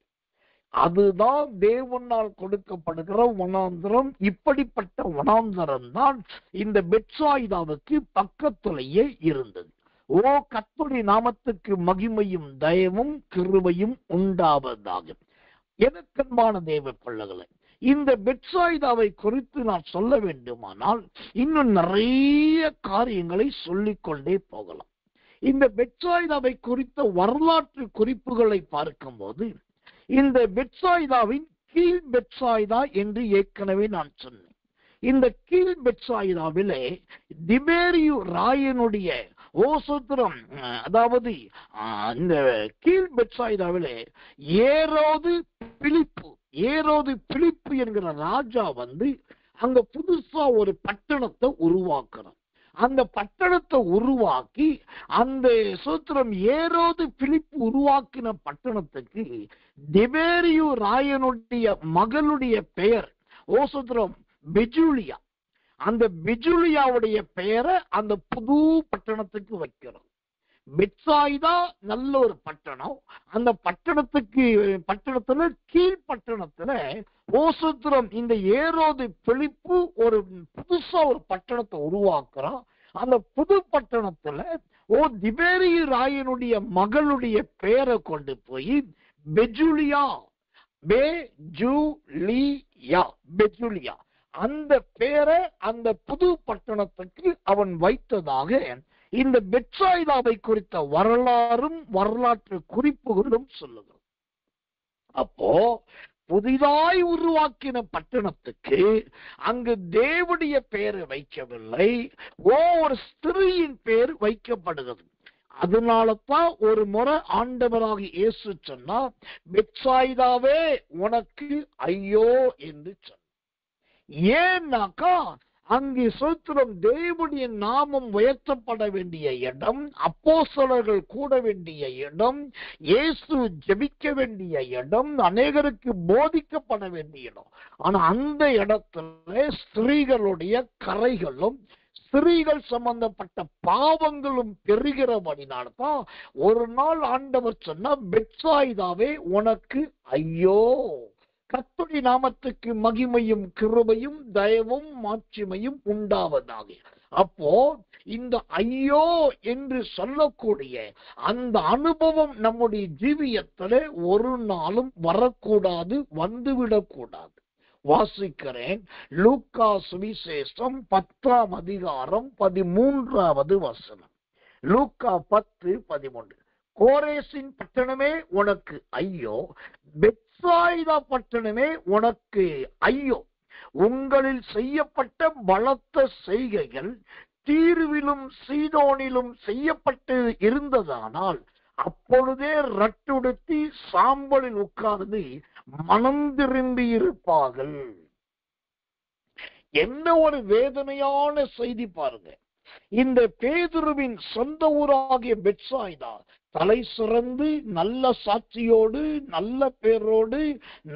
அதுதான் தேவனால் கொடுக்கப்படுகிற வனாந்தரம். இப்படிப்பட்ட வனாந்தரம் தான் இந்த பெத்சாயிதாவுக்கு பக்கத்திலேயே இருந்தது. கர்த்தருடைய நாமத்துக்கு மகிமையும் தயவும் கிருபையும் உண்டாவதாக. எனக்கன்பான தேவ பிள்ளைகளே, இந்த பெத்சாயிதாவை குறித்து நான் சொல்ல வேண்டுமானால் இன்னும் நிறைய காரியங்களை சொல்லிக்கொண்டே போகலாம். இந்த பெத்சாயிதாவை குறித்த வரலாற்று குறிப்புகளை பார்க்கும்போது இந்த பெத்சாயிதாவின் கீழ் பெத்சாயிதா என்று ஏற்கனவே நான் சொன்னேன். இந்த கீழ் பெத்சாயிதாவிலே திபேரியு ராயனுடைய ஓசத்திரம், அதாவது இந்த கீழ் பெத்சாயிதாவிலே ஏரோது பிலிப்பு என்கிற ராஜா வந்து அங்க புதுசா ஒரு பட்டணத்தை உருவாக்குறான். அந்த பட்டணத்தை உருவாக்கி அந்த சூத்திரம் ஏரோது பிலிப்பு உருவாக்கின பட்டணத்துக்கு திபேரியு ராயனுடைய மகளுடைய பெயர் ஓசத்திரம் பெஜூலியா. அந்த பெஜூலியாவுடைய பெயரை அந்த புது பட்டணத்துக்கு வைக்கிறோம். பெத்சாயிதா நல்ல ஒரு பட்டணம். அந்த பட்டணத்துல கீழ்பட்டணத்துல ஓசத்திரம் இந்த ஏரோது பிலிப்பு ஒரு புதுசா ஒரு பட்டணத்தை உருவாக்குறான். அந்த புது பட்டணத்துல திபேரியு ராயனுடைய மகளுடைய பெயரை கொண்டு போய் பெஜூலியா அந்த பெயரை அந்த புது பட்டணத்துக்கு அவன் வைத்ததாக இந்த பெத்சாயிதாவை குறித்த வரலாறும் வரலாற்று குறிப்புகளும் சொல்லுகிறது. அப்போ புதிதாய் உருவாக்கின பட்டணத்துக்கு அங்கு தேவனுடைய பெயரை வைக்கவில்லை, ஒரு ஸ்திரீயின் பெயர் வைக்கப்படுகிறது. அதனாலதான் ஒரு முறை ஆண்டவராகிய இயேசு சொன்னா, பெத்சாயிதாவே உனக்கு ஐயோ என்று சொன்னார். ஏன்னாக்கா அங்கே ஸ்தோத்திரம், தேவனுடைய நாமம் உயர்த்தப்பட வேண்டிய இடம், அப்போஸ்தலர்கள் கூட வேண்டிய இடம், இயேசு ஜெபிக்க வேண்டிய இடம், அநேகருக்கு போதிக்கப்பட வேண்டிய இடம். ஆனா அந்த இடத்துல ஸ்திரீகளுடைய கரைகளும் ஸ்திரீகள் சம்பந்தப்பட்ட பாவங்களும் பெருகிறபடினால்தான் ஒரு நாள் ஆண்டவர் சொன்னா, பெத்சாயிதாவே உனக்கு ஐயோ. கர்த்தருடைய நாமத்துக்கு மகிமையும் கிருபையும் தயவும் மாட்சிமையும் உண்டாவதாக. அப்போ இந்த ஐயோ என்று சொல்லக்கூடிய அந்த அனுபவம் நம்முடைய ஜீவியத்திலே ஒரு நாளும் வரக்கூடாது, வந்துவிடக்கூடாது. வாசிக்கிறேன், லூக்கா சுவிசேஷம் 10ஆம் அதிகாரம் 13வது வசனம். லூக்கா 10:13. கோரேசின் பட்டணமே உனக்கு ஐயோ, பெத்சாயிதா பட்டணமே உனக்கு ஐயோ. உங்களில் செய்யப்பட்ட பலத்த செய்கைகள் தீருவிலும் சீதோனிலும் செய்யப்பட்டு இருந்ததானால் அப்பொழுதே ரட்டுடுத்தி சாம்பலில் உட்கார்ந்து மனம் திரும்பி இருப்பார்கள். என்ன ஒரு வேதனையான செய்தி பாருங்க. இந்த பேதுருவின் சொந்த ஊராகிய பெத்சாயிதா தலை சிறந்து நல்ல சாட்சியோடு, நல்ல பேரோடு,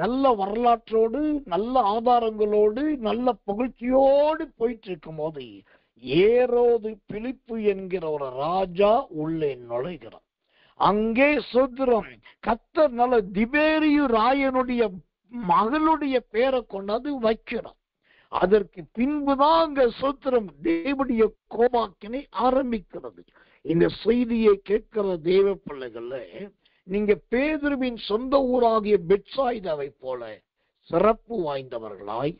நல்ல வரலாற்றோடு, நல்ல ஆதாரங்களோடு, நல்ல புகழ்ச்சியோடு போயிட்டு இருக்கும் போது ஏரோது பிலிப்பு என்கிற ஒரு ராஜா உள்ளே நுழைகிறார். அங்கே சோத்திரம் கர்த்தர் நல்ல திபேரியு ராயனுடைய மகளுடைய பேரை கொண்டாந்து வைக்கிறார். அதற்கு பின்புதான் அங்க சோத்திரம் தேவனுடைய கோபாக்கினை ஆரம்பிக்கிறது. இந்த செய்தியை கேட்கிற தேவ பிள்ளைகள்ல, நீங்க பேதுருவின் சொந்த ஊராகிய பெத்சாயிதாவை போல சிறப்பு வாய்ந்தவர்களாய்,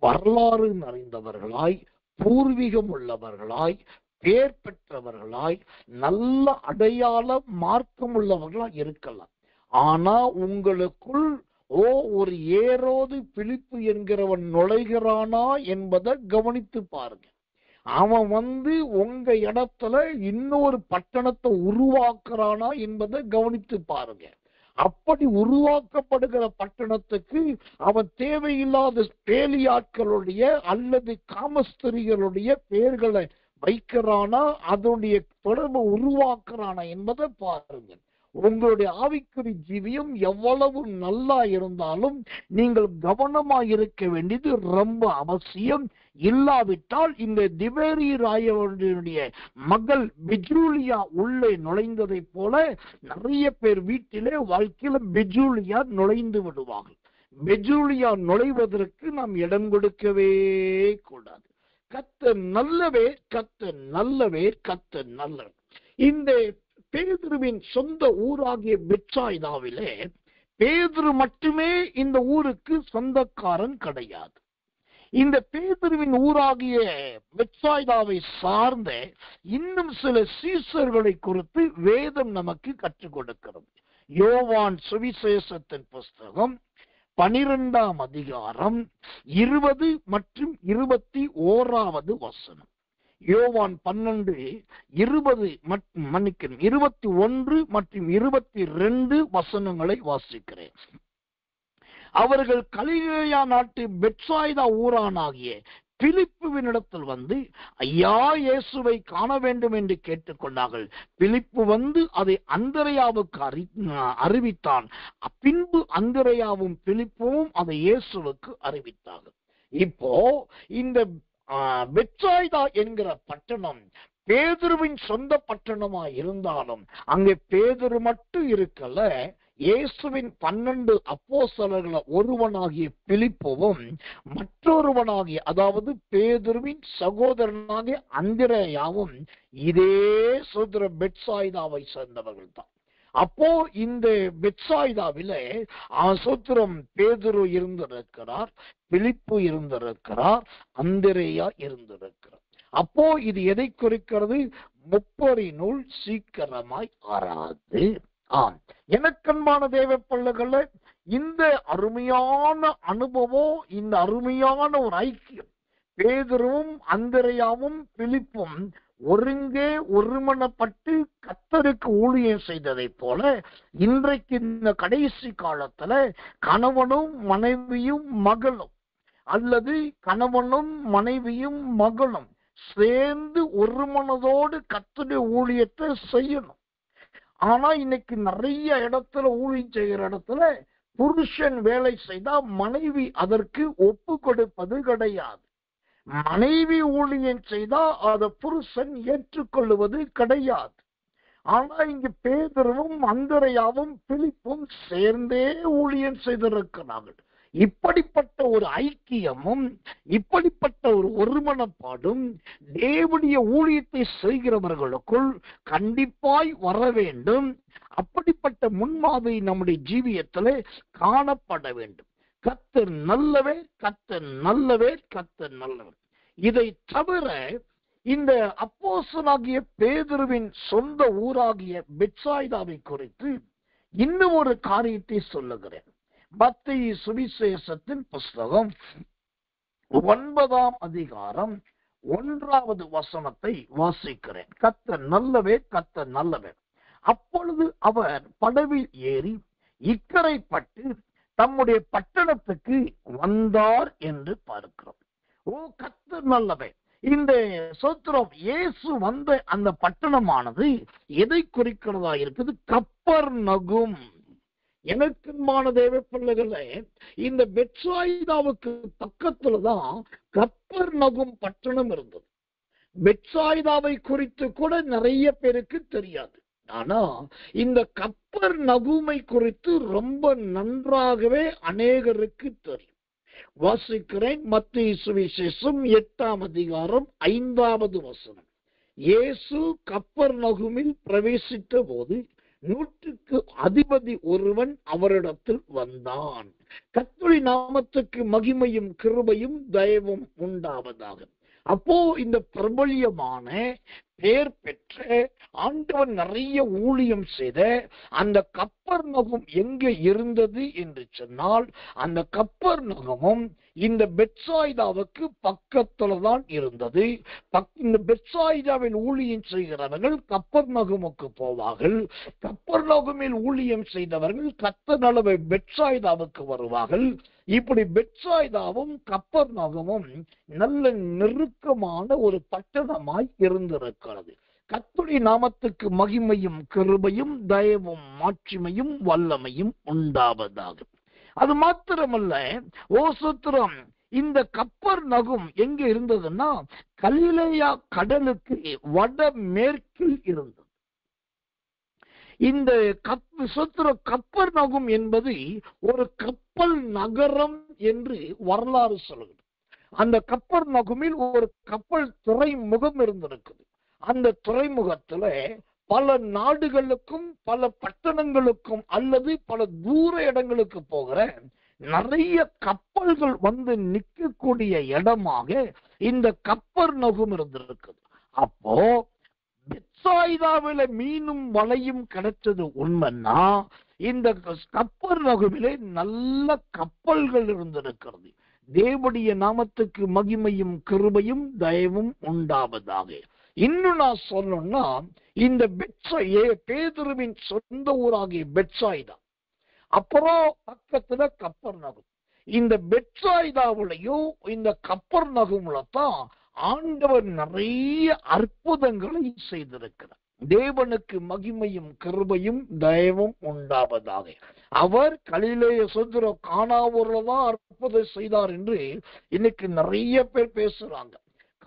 வரலாறு அறிந்தவர்களாய், பூர்வீகம் உள்ளவர்களாய், பேர் பெற்றவர்களாய், நல்ல அடையாள மார்க்கம் உள்ளவர்களாய் இருக்கலாம். ஆனா உங்களுக்குள் ஒரு ஏரோது பிலிப்பு என்கிறவன் நுழைகிறானா என்பதை கவனித்து பாருங்க. அவன் உங்க இடத்துல இன்னொரு பட்டணத்தை உருவாக்குறானா என்பதை கவனித்து பாருங்க. அப்படி உருவாக்கப்படுகிற பட்டணத்துக்கு அவன் தேவையில்லாத பேலியாட்களுடைய அல்லது காமஸ்திரிகளுடைய பெயர்களை வைக்கிறானா, அதனுடைய தொடர்பு உருவாக்குறானா என்பதை பாருங்க. உங்களுடைய ஆவிக்குரிய ஜீவியம் எவ்வளவு நல்லா இருந்தாலும் நீங்கள் கவனமாக இருக்க வேண்டியது ரொம்ப அவசியம். இல்லாவிட்டால் இந்த திபேரி ராயனுடைய மகள் பெஜூலியா உள்ளே நுழைந்ததை போல நிறைய பேர் வீட்டிலே வாழ்க்கையில பெஜூலியா நுழைந்து விடுவார்கள். பெஜூலியா நுழைவதற்கு நாம் இடம் கொடுக்கவே கூடாது. கர்த்தர் நல்லவே, கர்த்தர் நல்லவே, கர்த்தர் நல்லவே. இந்த பேதுருவின் சொந்த ஊராகிய பெத்சாயிதாவிலே பேதுரு மட்டுமே இந்த ஊருக்கு சொந்தக்காரன் கிடையாது. இந்த பேதுருவின் ஊராகிய பெத்சாயிதாவை சார்ந்த இன்னும் சில சீசர்களை குறித்து வேதம் நமக்கு கற்றுக் கொடுக்கிறது. யோவான் சுவிசேஷத்தின் புஸ்தகம் 12ஆம் அதிகாரம் 20 மற்றும் 21வது வசனம். யோவான் 12:20 மன்னிக்கணும் 21 மற்றும் 22 வசனங்களை வாசிக்கிறேன். அவர்கள் கலிலேயா நாட்டு பெத்சாயிதா ஊரானாகிய பிலிப்புவினிடத்தில் ஐயா இயேசுவை காண வேண்டும் என்று கேட்டுக்கொண்டார்கள். பிலிப்பு அதை அந்திரேயாவுக்கு அறிவித்தான். பின்பு அந்திரேயாவும் பிலிப்புவும் அதை இயேசுவுக்கு அறிவித்தார்கள். இப்போ இந்த பெத்சாயிதா என்கிற பட்டணம் பேதுருவின் சொந்த பட்டணமா இருந்தாலும் அங்கே பேதுரு மட்டும் இருக்கல, இயேசுவின் 12 அப்போஸ்தலர்கள ஒருவனாகிய பிலிப்புவும் மற்றொருவனாகிய, அதாவது பேதுருவின் சகோதரனாகிய அந்திரேயாவும் இதே சோதர பெத்சாயிதாவை சேர்ந்தவர்கள் தான். அப்போ இந்த பெத்சாயிதாவில சோத்திரம் பேதுரு இருந்திருக்கிறார், பிலிப்பு இருந்திருக்கிறார், அந்திரேயா இருந்திருக்கிறார். அப்போ இது எதை குறிக்கிறது? முப்பரினுள் சீக்கிரமாய் ஆறாது. எனக்கன்பான தேவ பிள்ளைகளே, இந்த அருமையான அனுபவம், இந்த அருமையான ஒரு ஐக்கியம், பேதுருவும் அந்திரேயாவும் பிலிப்பும் ஒருங்கே ஒருமனப்பட்டு கர்த்தருக்கு ஊழியம் செய்ததை போல, இன்றைக்கு இந்த கடைசி காலத்துல கணவனும் மனைவியும் மகளும் அல்லது கணவனும் மனைவியும் மகளும் சேர்ந்து ஒரு மனதோடு கர்த்தருடைய ஊழியத்தை செய்யணும். ஆனா இன்னைக்கு நிறைய இடத்துல ஊழியம் செய்கிற இடத்துல புருஷன் வேலை செய்தா மனைவி அதற்கு ஒப்பு கொடுப்பது கிடையாது. மனைவி ஊழியம் செய்தா அதை புருஷன் ஏற்றுக்கொள்வது கிடையாது. ஆனா இங்கு பேதுருவும் அந்திரேயாவும் பிலிப்பும் சேர்ந்தே ஊழியம் செய்திருக்கிறார்கள். இப்படிப்பட்ட ஒரு ஐக்கியமும் இப்படிப்பட்ட ஒரு ஒருமனப்பாடும் தேவனுடைய ஊழியத்தை செய்கிறவர்களுக்குள் கண்டிப்பாய் வர வேண்டும். அப்படிப்பட்ட முன்மாதிரி நம்முடைய ஜீவியத்திலே காணப்பட வேண்டும். கர்த்தர் நல்லவர், கர்த்தர் நல்லவர், கர்த்தர் நல்லவர். இதை தவிர இந்த அப்போஸ்தலனாகிய பேதுருவின் சொந்த ஊராகிய பெத்சாய்தாவை குறித்து இன்னும் ஒரு காரியத்தை சொல்லுகிறேன். மத்தேயு சுவிசேஷத்தின் புஸ்தகம் 9ஆம் அதிகாரம் 1வது வசனத்தை வாசிக்கிறேன். கர்த்தர் நல்லவர், கர்த்தர் நல்லவர். அப்பொழுது அவர் படவில் ஏறி இக்கரைப்பட்டு தம்முடைய பட்டணத்துக்கு வந்தார் என்று பார்க்கிறோம். ஓ, கர்த்தர் நல்லவர். இந்த சோத்திரம் இயேசு வந்த அந்த பட்டணமானது எதை குறிக்கிறதா இருக்குது? கப்பர்நகும். எனக்குமான தேவ பிள்ளைகளே, இந்த பெத்சாய்தாவுக்கு பக்கத்துலதான் கப்பர்நகும் பட்டணம் இருந்தது. பெத்சாய்தாவை குறித்து கூட நிறைய பேருக்கு தெரியாது. ஆனா இந்த கப்பர்நகுமை குறித்து ரொம்ப நன்றாகவே அநேகருக்கு தெரியும். வாசிக்கிறேன். மத்தேயு சுவிசேஷம் 8ஆம் அதிகாரம் 5வது வசனம். இயேசு கப்பர்நகுமில் பிரவேசித்த போது 100க்கு அதிபதி ஒருவன் அவரிடத்தில் வந்தான். கர்த்தருடைய நாமத்துக்கு மகிமையும் கிருபையும் தயவும் உண்டாவதாக. அப்போ இந்த பிரபல்யமான பேர் பெற்ற ஆண்டவன் நிறைய ஊழியம் செய்த அந்த கப்பர்நகும் எங்கே இருந்தது என்று சொன்னால், அந்த கப்பர்நகமும் இந்த பெத்சாய்தாவுக்கு பக்கத்துலதான் இருந்தது. இந்த பெத்சாய்தாவில் ஊழியம் செய்கிறவர்கள் கப்பர்நகுமுக்கு போவார்கள். கப்பர்நகுமில் ஊழியம் செய்தவர்கள் கர்த்தர் பெத்சாய்தாவுக்கு வருவார்கள். இப்படி பெத்சாய்தாவும் கப்பர்நகமும் நல்ல நெருக்கமான ஒரு பட்டணமாய் இருந்திருக்கிறது. கர்த்தருடைய நாமத்துக்கு மகிமையும் கிருபையும் தயவும் மாட்சிமையும் வல்லமையும் உண்டாவதாக. அது மாத்திரமல்ல, ஓசுத்திரம் இந்த கப்பர்நகும் எங்க இருந்ததுன்னா கலிலேயா கடலுக்கு வடமேற்கில் இருந்தது. இந்த கப்பர்நகும் என்பது ஒரு கப்பல் நகரம் என்று வரலாறு சொல்லுகிறது. அந்த கப்பர்நகுமில் ஒரு கப்பல் துறைமுகம் இருந்திருக்குது. அந்த துறைமுகத்துல பல நாடுகளுக்கும் பல பட்டணங்களுக்கும் அல்லது பல தூர இடங்களுக்கு போகிற நிறைய கப்பல்கள் வந்து நிற்கக்கூடிய இடமாக இந்த கப்பர்நகும் இருந்திருக்குது. அப்போ பெத்சாய்தாவில மீனும் வலையும் கிடைச்சது உண்மைன்னா, இந்த கப்பர்நகுமிலே நல்ல கப்பல்கள் இருந்திருக்கிறது. தேவனுடைய நாமத்துக்கு மகிமையும் கிருபையும் தயவும் உண்டாவதாக. இன்னும் நான் சொல்லணும்னா, இந்த பேதுருவின் சொந்த ஊராகிய பெத்சாய்தா, அப்புறம் பக்கத்துல கப்பர்நகும். இந்த பெத்சாய்தாவிலையும் இந்த கப்பர்நகும்ல தான் ஆண்டவர் நிறைய அற்புதங்களை செய்திருக்கிறார். தேவனுக்கு மகிமையும் கிருபையும் தயவும் உண்டாவதாக. அவர் கலிலேய சுதந்திர கானாவூர்லதான் அற்புதம் செய்தார் என்று இன்னைக்கு நிறைய பேர் பேசுறாங்க.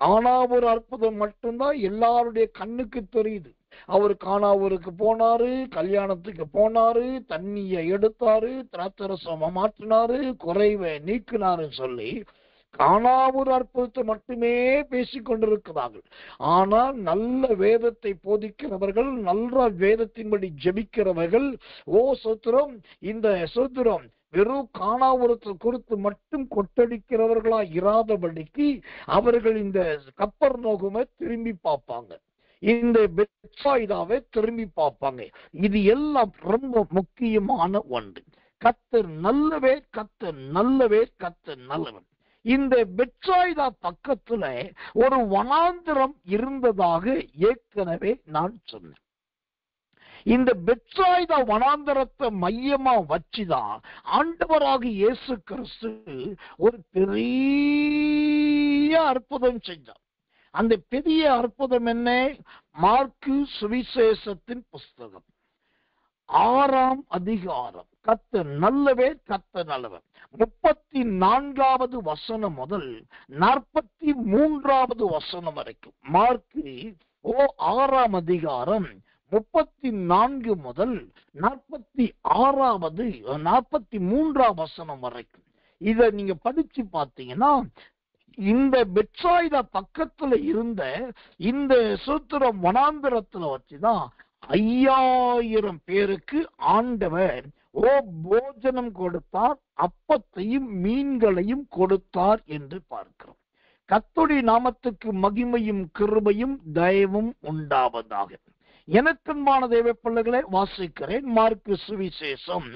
கானாவூர் அற்புதம் மட்டும்தான் எல்லாருடைய கண்ணுக்கு தெரியுது. அவர் கானாவூருக்கு போனாரு, கல்யாணத்துக்கு போனாரு, தண்ணிய எடுத்தாரு, திராட்சரசமா மாற்றினாரு, குறைவை நீக்கினாருன்னு சொல்லி கானாவூர் அற்புதத்தை மட்டுமே பேசிக் கொண்டிருக்கிறார்கள். ஆனால் நல்ல வேதத்தை போதிக்கிறவர்கள், நல்ல வேதத்தின்படி ஜெபிக்கிறவர்கள், ஓ சோத்திரம், இந்த சோத்திரம் வெறும் கானாவூரத்தை குறித்து மட்டும் கொட்டடிக்கிறவர்களா இராதபடிக்கு அவர்கள் இந்த கப்பர்நகுமை திரும்பி பார்ப்பாங்க, இந்த பெத்சாய்தாவை திரும்பி பார்ப்பாங்க. இது எல்லாம் ரொம்ப முக்கியமான ஒன்று. கர்த்தர் நல்லவர், கர்த்தர் நல்லவர், கர்த்தர் நல்லவர். இந்த பெத்சாய்தா பக்கத்துல ஒரு வனாந்திரம் இருந்ததாக ஏற்கனவே நான் சொன்னேன். இந்த பெத்சாய்தா வனாந்தரத்தை மையமா வச்சுதான் ஆண்டவராகிய இயேசு கிறிஸ்து ஒரு பெரிய அற்புதம் செஞ்சார். அந்த பெரிய அற்புதம் என்ன? மார்க்கு சுவிசேஷத்தின் புஸ்தகம் 6ஆம் அதிகாரம், கர்த்தர் நல்லவர், கர்த்தர் நல்லவர், 34வது வசனம் முதல் 43வது வசனம் வரைக்கும். மார்க்கு 6ஆம் அதிகாரம் 34 முதல் 43ஆம் வசனம் வரைக்கும். இத நீங்க படிச்சு பார்த்தீங்கன்னா, இந்த பெத்சாய்தா பக்கத்துல இருந்த இந்த சூத்திரம் வனாந்திரத்துல வச்சுதான் 5000 பேருக்கு ஆண்டவர் போஜனம் கொடுத்தார், அப்பத்தையும் மீன்களையும் கொடுத்தார் என்று பார்க்கிறோம். கர்த்தருடைய நாமத்துக்கு மகிமையும் கிருபையும் தயவும் உண்டாவதாக. எனக்கன்பான தேவ பிள்ளைகளை வாசிக்கிறேன். மார்க்கு சுவிசேஷம்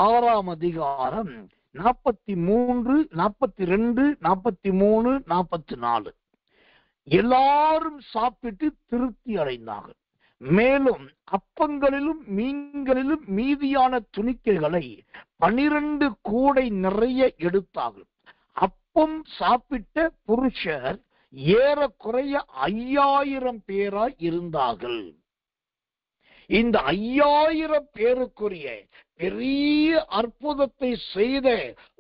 6ஆம் அதிகாரம் 43, 42, 43, 44. எல்லாரும் சாப்பிட்டு திருப்தி அடைந்தார்கள். மேலும் அப்பங்களிலும் மீன்களிலும் மீதியான துணிக்கைகளை 12 கூடை நிறைய எடுத்தார்கள். அப்பம் சாப்பிட்ட புருஷர் ஏறக்குறைய 5000 பேராய் இருந்தார்கள். இந்த 5000 பேருக்குரிய பெரிய அற்புதத்தை செய்த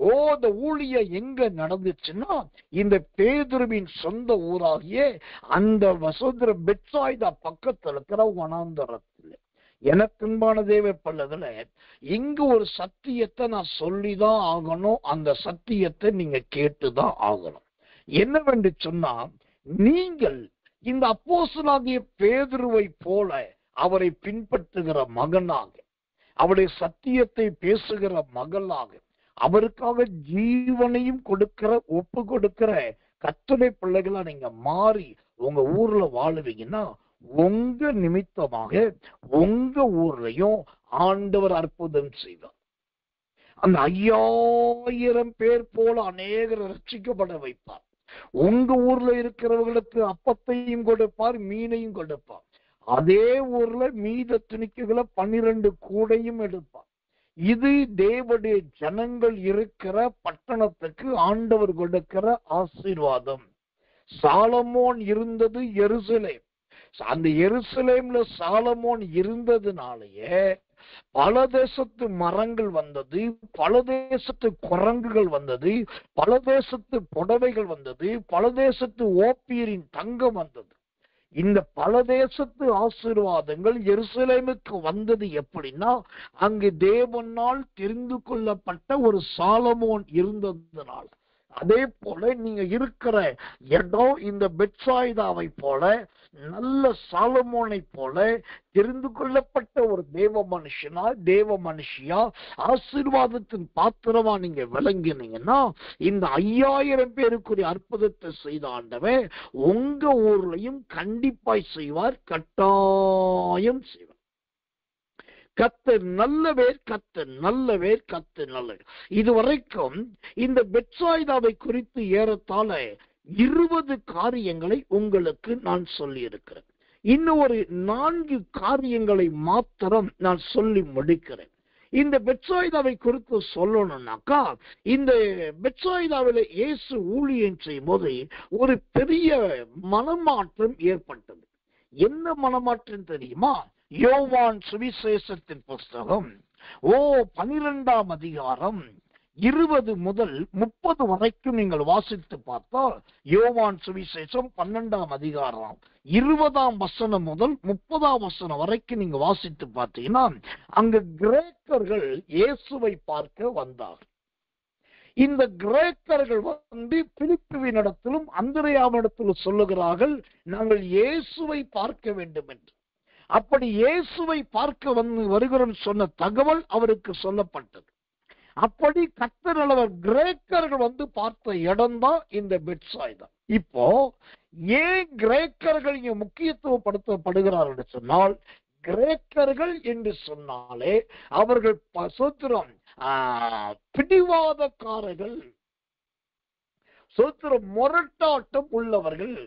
இந்த ஊழியம் எங்க நடந்துச்சுன்னா, இந்த பேதுருவின் சொந்த ஊராகிய அந்த வசோதர பெத்சாய்தா பக்கத்துல இருக்கிற வனாந்தரத்துல. எனக்கு அன்பான தேவ பிள்ளைகள, இங்க ஒரு சத்தியத்தை நான் சொல்லிதான் ஆகணும். அந்த சத்தியத்தை நீங்க கேட்டுதான் ஆகணும். என்னவென்று சொன்னா, நீங்கள் இந்த அப்போஸ்தலனாகிய பேதுருவை போல அவரை பின்பற்றுகிற மகனாக, அவருடைய சத்தியத்தை பேசுகிற மகளாக, அவருக்காக ஜீவனையும் கொடுக்கிற ஒப்பு கொடுக்கிற கர்த்தருடைய பிள்ளைகளா நீங்க மாறி உங்க ஊர்ல வாழுவீங்கன்னா, உங்க நிமித்தமாக உங்க ஊர்லயும் ஆண்டவர் அற்புதம் செய்வார். அந்த 5000 பேர் போல அநேகர் ரட்சிக்கப்பட வைப்பார். உங்க ஊர்ல இருக்கிறவர்களுக்கு அப்பத்தையும் கொடுப்பார், மீனையும் கொடுப்பார். அதே ஊர்ல மீத துணிக்கைகளை 12 கூடையும் எடுப்பார். இது தேவனுடைய ஜனங்கள் இருக்கிற பட்டணத்துக்கு ஆண்டவர் கொடுக்கிற ஆசீர்வாதம். சாலமோன் இருந்தது எருசலேம். அந்த எருசலேம்ல சாலமோன் இருந்ததுனாலேயே பல தேசத்து மரங்கள் வந்தது, பல தேசத்து குரங்குகள் வந்தது, பல தேசத்து புடவைகள் வந்தது, பல தேசத்து ஓப்பீரின் தங்கம் வந்தது. இந்த பல தேசத்து ஆசீர்வாதங்கள் எருசலேமுக்கு வந்தது எப்படின்னா, அங்கு தேவனால் தெரிந்து கொள்ளப்பட்ட ஒரு சாலமோன் இருந்ததுனால. அதே போல நீங்க இருக்கிற இடம் இந்த பெத்சாய்தாவை போல, நல்ல சாலமோனை போல தெரிந்து கொள்ளப்பட்ட ஒரு தேவ மனுஷனா, தேவ மனுஷியா, ஆசீர்வாதத்தின் பாத்திரமா நீங்க விளங்கினீங்கன்னா, இந்த 5000 பேருக்குரிய அற்புதத்தை செய்த ஆண்டவன் உங்க ஊர்லயும் கண்டிப்பாய் செய்வார், கட்டாயம் செய்வார். கர்த்தர் நல்லவர், கர்த்தர் நல்லவர், கர்த்தர் நல்லவர். இதுவரைக்கும் இந்த பெத்சாய்தாவை குறித்து ஏறத்தாழ 20 காரியங்களை உங்களுக்கு நான் சொல்லி இருக்கிறேன். இன்னும் ஒரு 4 காரியங்களை மாத்திரம் நான் சொல்லி முடிக்கிறேன். இந்த பெத்சாய்தாவை குறித்து சொல்லணும்னாக்கா, இந்த பெத்சாய்தாவில இயேசு ஊழியம் செய்யும் போது ஒரு பெரிய மனமாற்றம் ஏற்பட்டது. என்ன மனமாற்றம் தெரியுமா? யோவான் சுவிசேஷத்தின் புஸ்தகம் 12ஆம் அதிகாரம் 20 முதல் 30 வரைக்கும் நீங்கள் வாசித்து பார்த்தால், யோவான் சுவிசேஷம் 12ஆம் அதிகாரம் 20ஆம் வசனம் முதல் 30ஆம் வசனம் வரைக்கும் நீங்க வாசித்து பார்த்தீங்கன்னா, அங்கு கிரேக்கர்கள் இயேசுவை பார்க்க வந்தார்கள். இந்த கிரேக்கர்கள் வந்து பிலிப்புவினிடத்திலும் அந்திரேயாவினிடத்திலும் சொல்லுகிறார்கள், நாங்கள் இயேசுவை பார்க்க வேண்டும் என்று. அப்படி இயேசுவை பார்க்க வருகிறோம் சொன்ன தகவல் அவருக்கு சொல்லப்பட்டது. அப்படி கர்த்தர் அளவர் கிரேக்கர்கள் வந்து பார்த்த இடம்தான் இந்த பெத்சாய்தா. இப்போ ஏன் கிரேக்கர்கள் இங்க முக்கியத்துவப்படுத்தப்படுகிறார்கள் சொன்னால், கிரேக்கர்கள் என்று சொன்னாலே அவர்கள் சோத்திரம் பிடிவாதக்காரர்கள், சோத்திரம் முரட்டாட்டம் உள்ளவர்கள்.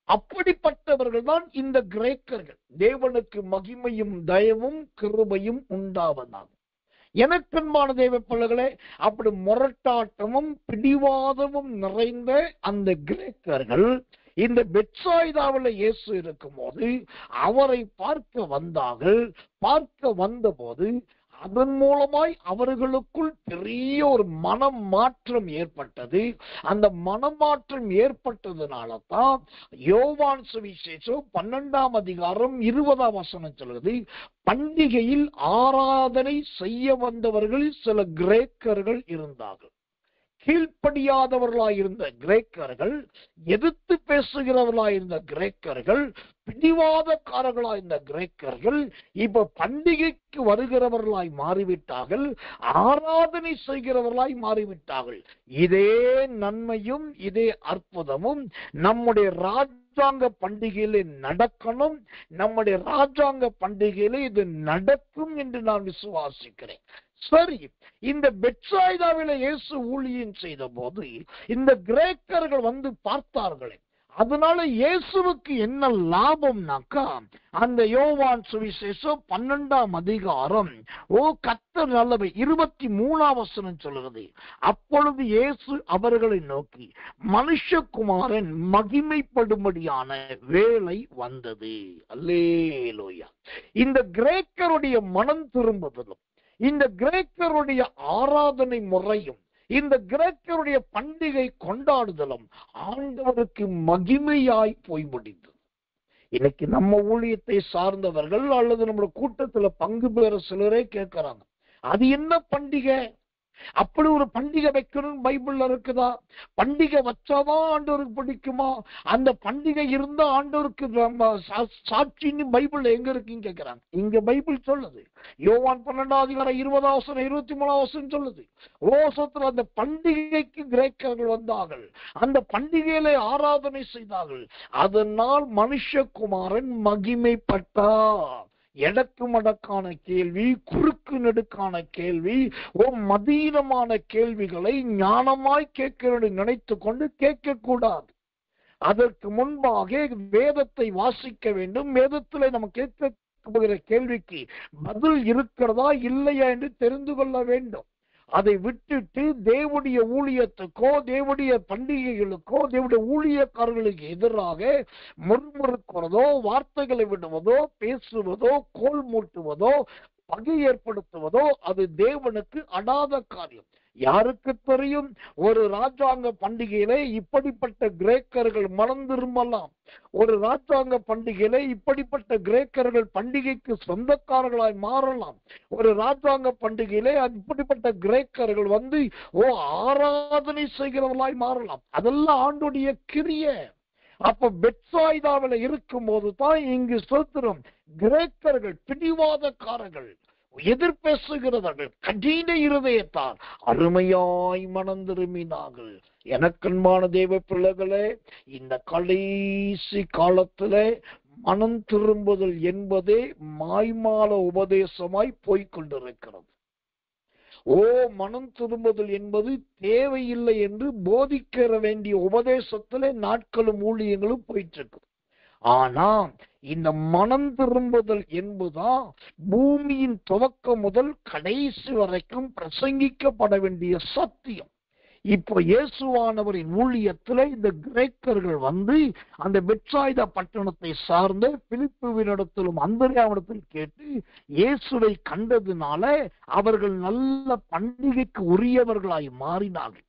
அப்படிப்பட்டவர்கள் தான் இந்த கிரேக்கர்கள். தேவனுக்கு மகிமையும் தயவும் கிருபையும் உண்டாவதாக. எனக்கன்பான தேவ பிள்ளைகளே, அப்படி முரட்டாட்டமும் பிடிவாதமும் நிறைந்த அந்த கிரேக்கர்கள் இந்த பெத்சாய்தாவில் இயேசு இருக்கும் போது அவரை பார்க்க வந்தார்கள். பார்க்க வந்த போது அதன் மூலமாய் அவர்களுக்குள் பெரிய ஒரு மனம் மாற்றம் ஏற்பட்டது. அந்த மனமாற்றம் ஏற்பட்டதுனால தான் யோவான் சுவிசேஷம் 12ஆம் அதிகாரம் 20ஆம் வசனம் சொல்லுது, பண்டிகையில் ஆராதனை செய்ய வந்தவர்களில் சில கிரேக்கர்கள் இருந்தார்கள். கீழ்ப்படியாதவர்களாயிருந்த கிரேக்கர்கள், எதிர்த்து பேசுகிறவர்களாயிருந்த கிரேக்கர்கள், பிடிவாதக்காரர்களாயிருந்த கிரேக்கர்கள் இப்ப பண்டிகைக்கு வருகிறவர்களாய் மாறிவிட்டார்கள், ஆராதனை செய்கிறவர்களாய் மாறிவிட்டார்கள். இதே நன்மையும் இதே அற்புதமும் நம்முடைய ராஜாங்க பண்டிகையிலே நடக்கணும். நம்முடைய ராஜாங்க பண்டிகையிலே இது நடக்கும் என்று நான் விசுவாசிக்கிறேன். சரி, இந்த பெத்சாய்தாவிலே இயேசு ஊழியம் செய்த போது இந்த கிரேக்கர்கள் வந்து பார்த்தார்களே, அதனால இயேசுவுக்கு என்ன லாபம்னாக்கா, அந்த யோவான் சுவிசேஷம் 12ஆம் அதிகாரம் கர்த்தர் நல்லவை 23ஆம் வசனம் சொல்லுகிறது, அப்பொழுது இயேசு அவர்களை நோக்கி, மனுஷகுமாரன் மகிமைப்படும்படியான வேளை வந்தது. அல்லேலூயா. இந்த கிரேக்கருடைய மனம் திரும்புதலும், இந்த கிரேக்கருடைய ஆராதனை முறையும், இந்த கிரேக்கருடைய பண்டிகை கொண்டாடுதலும் ஆண்டவருக்கு மகிமையாய் போய் முடிந்தது. இன்னைக்கு நம்ம ஊழியத்தை சார்ந்தவர்கள் அல்லது நம்ம கூட்டத்துல பங்கு பெற சிலரே கேட்கிறாங்க, அது என்ன பண்டிகை? அப்படி ஒரு பண்டிகை வைக்கணும் பைபிள்ல இருக்குதா? பண்டிகை வச்சாதான் ஆண்டவருக்கு பிடிக்குமா? அந்த பண்டிகை இருந்தா ஆண்டவருக்கு சாட்சின்னு பைபிள்ல எங்க இருக்குன்னு கேட்கிறாங்க. இங்க பைபிள் சொல்லுது, யோவான் 12ஆம் அதிகாரம் 20ஆம் வசனம் 23ஆம் வசனம் சொல்லுது, ஓசத்துல அந்த பண்டிகைக்கு கிரேக்கர்கள் வந்தார்கள், அந்த பண்டிகையிலே ஆராதனை செய்தார்கள், அதனால் மனுஷகுமாரன் மகிமைப்பட்டார். எடக்கு மடக்கான கேள்வி, குறுக்கு நெடுக்கான கேள்வி, மதீனமான கேள்விகளை ஞானமாய் கேட்க நினைத்து கொண்டு கேட்க கூடாது. அதற்கு முன்பாக வேதத்தை வாசிக்க வேண்டும். வேதத்தில் நம்ம கேட்க போகிற கேள்விக்கு பதில் இருக்கிறதா இல்லையா என்று தெரிந்து கொள்ள வேண்டும். அதை விட்டுட்டு தேவனுடைய ஊழியத்துக்கோ தேவனுடைய பண்டிகைகளுக்கோ தேவனுடைய ஊழியக்காரர்களுக்கு எதிராக முறுமுறுக்கிறதோ, வார்த்தைகளை விடுவதோ, பேசுவதோ, கோல் மூட்டுவதோ, பகை ஏற்படுத்துவதோ அது தேவனுக்கு அடாத காரியம். யாருக்கு தெரியும், ஒரு ராஜாங்க பண்டிகையிலே இப்படிப்பட்ட கிரேக்கர்கள் மனம் திரும்பலாம். ஒரு ராஜாங்க பண்டிகையிலே இப்படிப்பட்ட கிரேக்கர்கள் பண்டிகைக்கு சொந்தக்காரர்களாய் மாறலாம். ஒரு ராஜாங்க பண்டிகையிலே இப்படிப்பட்ட கிரேக்கர்கள் வந்து ஆராதனை செய்கிறவர்களாய் மாறலாம். அதெல்லாம் ஆண்டுடைய கிரியை. அப்ப பெத்சாய்தாவில் இருக்கும் போது தான் இங்கு சொல்கிறோம், கிரேக்கர்கள் பிடிவாதக்காரர்கள், எதிர்பேசுகிறவர்கள், கடின இருதயத்தால் அருமையாய் மனம் திரும்பினார்கள். எனக்கன்பான தேவ பிள்ளைகளே, இந்த கடைசி காலத்திலே மனம் திரும்புதல் என்பதே மாய்மால உபதேசமாய் போய்கொண்டிருக்கிறது. மனம் திரும்புதல் என்பது தேவையில்லை என்று போதிக்கிற வேண்டிய உபதேசத்திலே நாட்களும் ஊழியங்களும் போயிட்டு இருக்கு. ஆனா இந்த மனம் திரும்புதல் என்பதுதான் பூமியின் துவக்கம் முதல் கடைசி வரைக்கும் பிரசங்கிக்கப்பட வேண்டிய சத்தியம். இப்போ இயேசுவானவரின் ஊழியத்துல இந்த கிரேக்கர்கள் வந்து அந்த பெத்சாய்தா பட்டணத்தை சார்ந்த பிலிப்புவினிடத்திலும் அந்திரேயாவிடத்தில் கேட்டு இயேசுவை கண்டதுனால அவர்கள் நல்ல பண்டிகைக்கு உரியவர்களாய் மாறினார்கள்.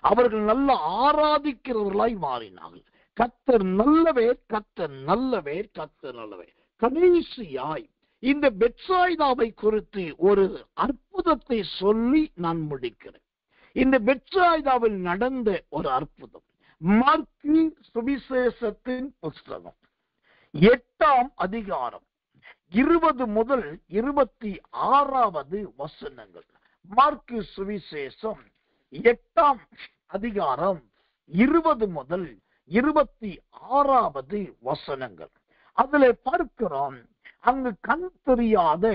அவர்கள் நல்ல ஆராதிக்கிறவர்களாய் மாறினார்கள். கர்த்தர் நல்லவர், கர்த்தர் நல்லவர், கர்த்தர் நல்லவர். கடைசியாய் இந்த பெத்சாய்தாவை குறித்து ஒரு அற்புதத்தை சொல்லி நான் முடிக்கிறேன். இந்த பெத்சாய்தாவில் நடந்த ஒரு அற்புதம், மாற்கு சுவிசேஷத்தின் புஸ்தகம் 8ஆம் அதிகாரம் 20 முதல் 26வது வசனங்கள். மாற்கு சுவிசேஷம் 8ஆம் அதிகாரம் 20 முதல் 26வது வசனங்கள். அதுல பார்க்கிறோம், அங்கு கண் தெரியாத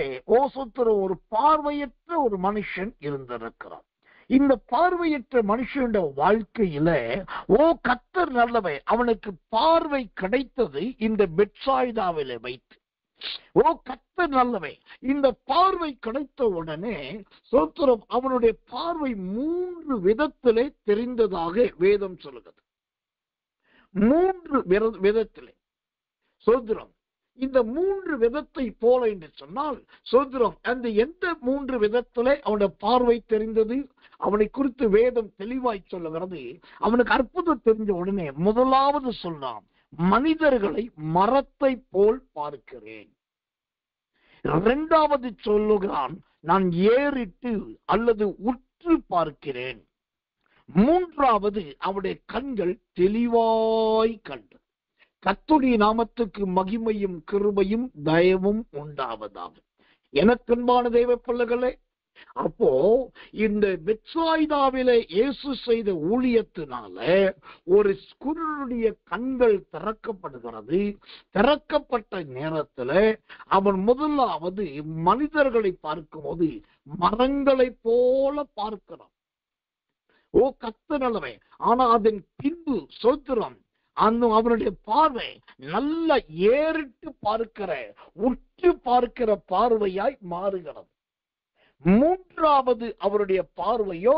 ஒரு பார்வையற்ற ஒரு மனுஷன் இருந்திருக்கிறான். இந்த பார்வையற்ற மனுஷனுடைய வாழ்க்கையில கர்த்தர் நல்லவை, அவனுக்கு பார்வை கிடைத்தது இந்த பெத்சாயிதாவிலே வைத்து. கர்த்தர் நல்லவை, இந்த பார்வை கிடைத்த உடனே சோத்திரம் அவனுடைய பார்வை 3 விதத்திலே தெரிந்ததாக வேதம் சொல்லுகிறது. 3 விதத்திலே சோத்திரம். இந்த 3 விதத்தை போல என்று சொன்னால் சோத்திரம், அந்த எந்த 3 விதத்திலே அவனுடைய பார்வை தெரிந்தது அவனை குறித்து வேதம் தெளிவாய் சொல்லுகிறது. அவனுக்கு அற்புதம் தெரிஞ்ச உடனே முதலாவது சொல்றான், மனிதர்களை மரத்தை போல் பார்க்கிறேன். 2வது சொல்லுகிறான், நான் ஏறிட்டு அல்லது உற்று பார்க்கிறேன். 3வது அவனுடைய கண்கள் தெளிவாய் கண்டு. கர்த்தருடைய நாமத்துக்கு மகிமையும் கிருபையும் தயவும் உண்டாவதாக. எனக்கன்பான தேவ பிள்ளைகளே, அப்போ இந்த பெத்சாயிதாவிலே இயேசு செய்த ஊழியத்தினால ஒரு குருடைய கண்கள் திறக்கப்படுகிறது. திறக்கப்பட்ட நேரத்துல அவன் முதலாவது மனிதர்களை பார்க்கும்போது மரங்களை போல பார்க்கிறான். கர்த்தர் நல்லவன். ஆனா அதன் பின்பு சோத்திரம் அவனுடைய பார்வை நல்ல ஏறிட்டு பார்க்கிற, உற்று பார்க்கிற பார்வையாய் மாறுகிறது. 3வது அவருடைய பார்வையோ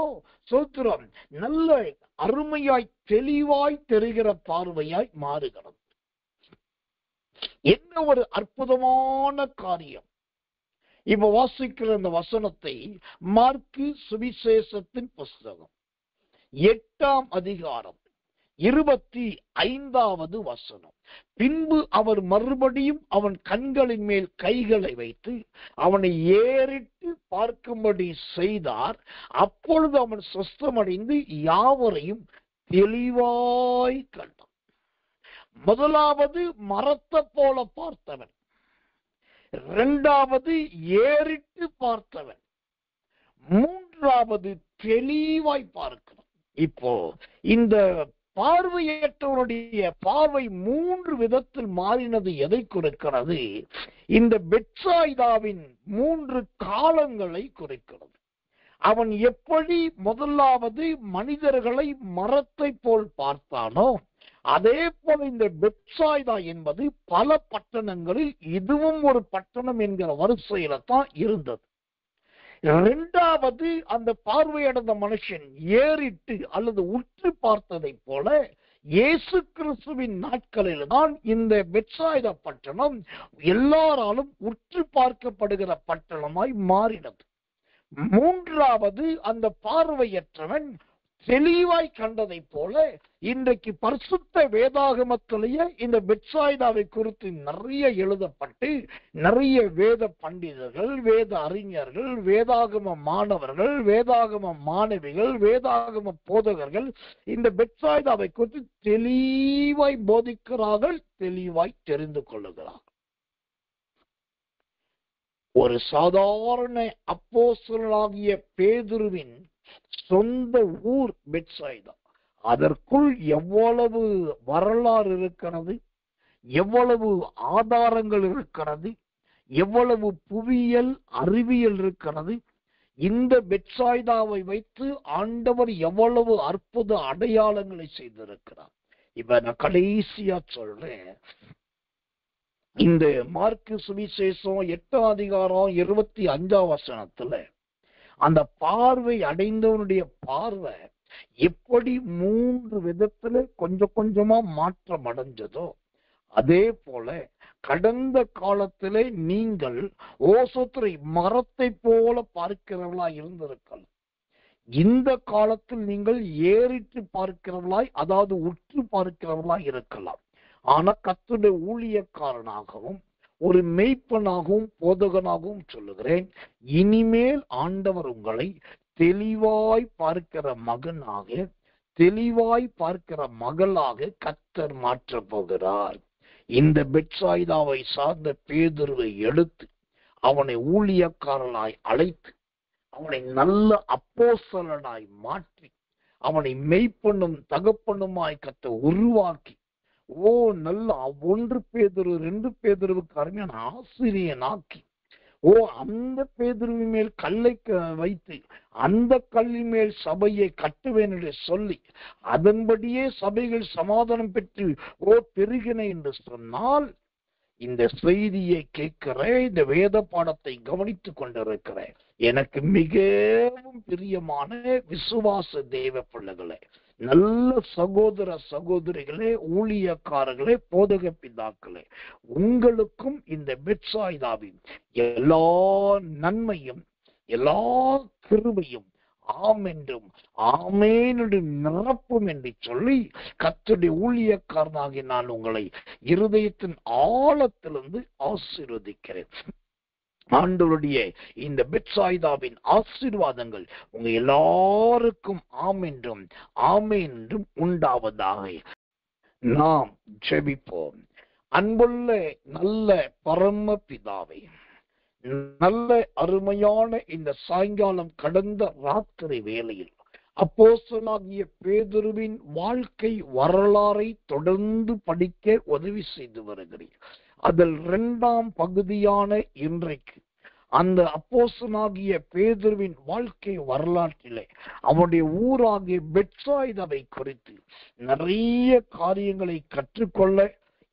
சோத்திரம் நல்ல அருமையாய் தெளிவாய் தெரிகிற பார்வையாய் மாறுகிறது. என்ன ஒரு அற்புதமான காரியம்! இப்ப வாசிக்கிற இந்த வசனத்தை மார்க்கு சுவிசேஷத்தின் புஸ்தகம் 8ஆம் அதிகாரம் 25வது வசனம். பின்பு அவர் மறுபடியும் அவன் கண்களின் மேல் கைகளை வைத்து அவனை ஏறிட்டு பார்க்கும்படி செய்தார். அப்பொழுது அவன் சுஸ்தமடைந்து யாவரையும் தெளிவாய் கண்டான். முதலாவது மரத்தை போல பார்த்தவன், 2வது ஏறிட்டு பார்த்தவன், 3வது தெளிவாய் பார்க்கிறான். இப்போ இந்த பார்வையற்றவருடைய பார்வை 3 விதத்தில் மாறினது எதை குறிக்கிறது? இந்த பெத்சாயிதாவின் 3 காலங்களை குறிக்கிறது. அவன் எப்படி முதலாவது மனிதர்களை மரத்தை போல் பார்த்தானோ, அதே போல இந்த பெத்சாயிதா என்பது பல பட்டணங்களில் இதுவும் ஒரு பட்டணம் என்கிற வரிசையில தான் இருந்தது. 2வது அந்த பார்வையடைந்த மனுஷன் ஏறிட்டு அல்லது உற்று பார்த்ததை போல இயேசு கிறிஸ்துவின் நாட்களில் தான் இந்த பெத்சாயிதா பட்டணம் எல்லாராலும் உற்று பார்க்கப்படுகிற பட்டணமாய் மாறினது. 3வது அந்த பார்வையற்றவன் தெளிவாய் கண்டதை போல இன்றைக்கு பரிசுத்த வேதாகமத்திலேயே இந்த பெத்சாயிதாவை குறித்து நிறைய எழுதப்பட்டு நிறைய வேத பண்டிதர்கள், வேத அறிஞர்கள், வேதாகம மாணவர்கள், வேதாகம மாணவிகள், வேதாகம போதகர்கள் இந்த பெத்சாயிதாவை குறித்து தெளிவாய் போதிக்கிறார்கள், தெளிவாய் தெரிந்து கொள்ளுகிறார்கள். ஒரு சாதாரண அப்போஸ்தலனாகிய பேதுருவின் சொந்த ஊர் பெத்சாயிதா. அதற்குள் எவ்வளவு வரலாறு இருக்கிறது, எவ்வளவு ஆதாரங்கள் இருக்கிறது, எவ்வளவு புவியியல் அறிவியல் இருக்கிறது. இந்த பெத்சாயிதாவை வைத்து ஆண்டவர் எவ்வளவு அற்புத அடையாளங்களை செய்திருக்கிறார். இப்ப நான் கடைசியா சொல்றேன், இந்த மார்க்கு சுவிசேஷம் 8ஆம் அதிகாரம் 25ஆம் வசனத்துல அந்த பார்வை அடைந்தவனுடைய பார்வை எப்படி 3 விதத்துல கொஞ்சம் கொஞ்சமா மாற்றம் அடைஞ்சதோ, அதே போல கடந்த காலத்திலே நீங்கள் ஓசோத்திரை மரத்தை போல பார்க்கிறவர்களாய் இருந்திருக்கலாம். இந்த காலத்தில் நீங்கள் ஏறிட்டு பார்க்கிறவர்களாய், அதாவது உற்று பார்க்கிறவர்களாய் இருக்கலாம். ஆனா கர்த்தருடைய ஊழியக்காரனாகவும் ஒரு மெய்ப்பனாகவும் போதகனாகவும் சொல்லுகிறேன், இனிமேல் ஆண்டவர் உங்களை தெளிவாய் பார்க்கிற மகனாக, தெளிவாய் பார்க்கிற மகளாக கர்த்தர் மாற்ற போகிறார். இந்த பெத்சாயிதாவை சார்ந்த பேதுருவை எடுத்து அவனை ஊழியக்காரனாய் அழைத்து அவனை நல்ல அப்போஸ்தலனாய் மாற்றி அவனை மெய்ப்பனும் தகப்பனுமாய் கர்த்தர் உருவாக்கி நல்ல 1 பேதுரு 2 பேதுருவுக்கு அருமையான ஆசிரியனாக்கி, அந்த பேதுருவின் மேல் கல்லை வைத்து அந்த கல்லின் மேல் சபையை கட்டுவேன் என்று சொல்லி அதன்படியே சபைகள் சமாதானம் பெற்று பெருகின என்று சொன்னால், இந்த செய்தியை கேட்கிற, இந்த வேத பாடத்தை கவனித்துக் கொண்டிருக்கிற எனக்கு மிகவும் பிரியமான விசுவாச தேவ பிள்ளைகளே, நல்ல சகோதர சகோதரிகளே, ஊழியக்காரர்களே, போதக பிதாக்களே, உங்களுக்கும் இந்த பெத்சாய்தாவின் எல்லா நன்மையும் எல்லா கிருபையும் ஆம் என்றும் ஆமேன் என்று நிரப்பும் என்று சொல்லி கர்த்தருடைய ஊழியக்காரனாகி நான் உங்களை இருதயத்தின் ஆழத்திலிருந்து ஆசீர்வதிக்கிறேன். ஆண்டவருடைய இந்த பெத்சாய்தாவின் ஆசீர்வாதங்கள் உங்க எல்லாருக்கும் ஆம் என்றும் ஆமேன் என்றும் உண்டாவதாக. நாம் ஜெபிப்போம். அன்புள்ள நல்ல பரம பிதாவே, நல்ல அருமையான இந்த சாயங்காலம் கடந்த ராத்திரி வேளையில் அப்போஸ்தலனாகிய பேதுருவின் வாழ்க்கை வரலாறை தொடர்ந்து படிக்க உதவி செய்து வருகிறீர். அதில் 2ஆம் பகுதியான இன்றைக்கு அந்த அப்போஸ்தலனாகிய பேதுருவின் வாழ்க்கை வரலாற்றிலே அவனுடைய ஊராகிய பெத்சாய்தாவை குறித்து நிறைய காரியங்களை கற்றுக்கொள்ள,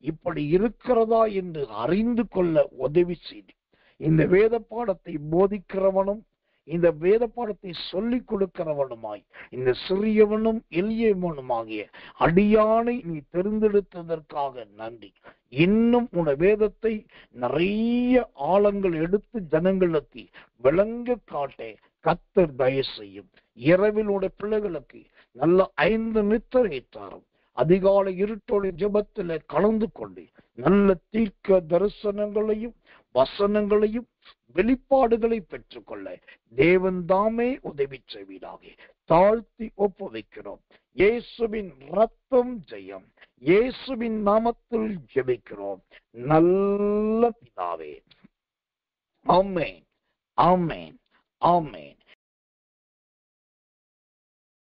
இப்படி இருக்கிறதா என்று அறிந்து கொள்ள உதவி செய்து இந்த வேத பாடத்தை போதிக்கிறவனும் இந்த வேத பாடத்தை சொல்லிக் கொடுக்கிறவனுமாய் இந்த சிறியவனும் எளியவனுமாகிய அடியானை நீ தெரிந்தெடுத்ததற்காக நன்றி. இன்னும் உன் வேதத்தை நிறைய ஆழங்கள் எடுத்து ஜனங்களுக்கு விளங்க காட்ட கர்த்தர் தயவு செய்யும். இரவில் உடைய பிள்ளைகளுக்கு நல்ல 5 நித்திரை தாரும். அதிகாலை இருட்டோட ஜெபத்தில் கலந்து கொண்டு நல்ல தீர்க்க தரிசனங்களையும் வசனங்களையும் வெளிப்பாடுகளை பெற்றுக்கொள்ள தேவன் தாமே உதவி செய்வீராக. தாழ்த்தி ஒப்புவிக்கிறோம். இயேசுவின் ரத்தம் ஜெயம். இயேசுவின் நாமத்தில் ஜெபிக்கிறோம் நல்ல பிதாவே. ஆமென், ஆமென், ஆமென்.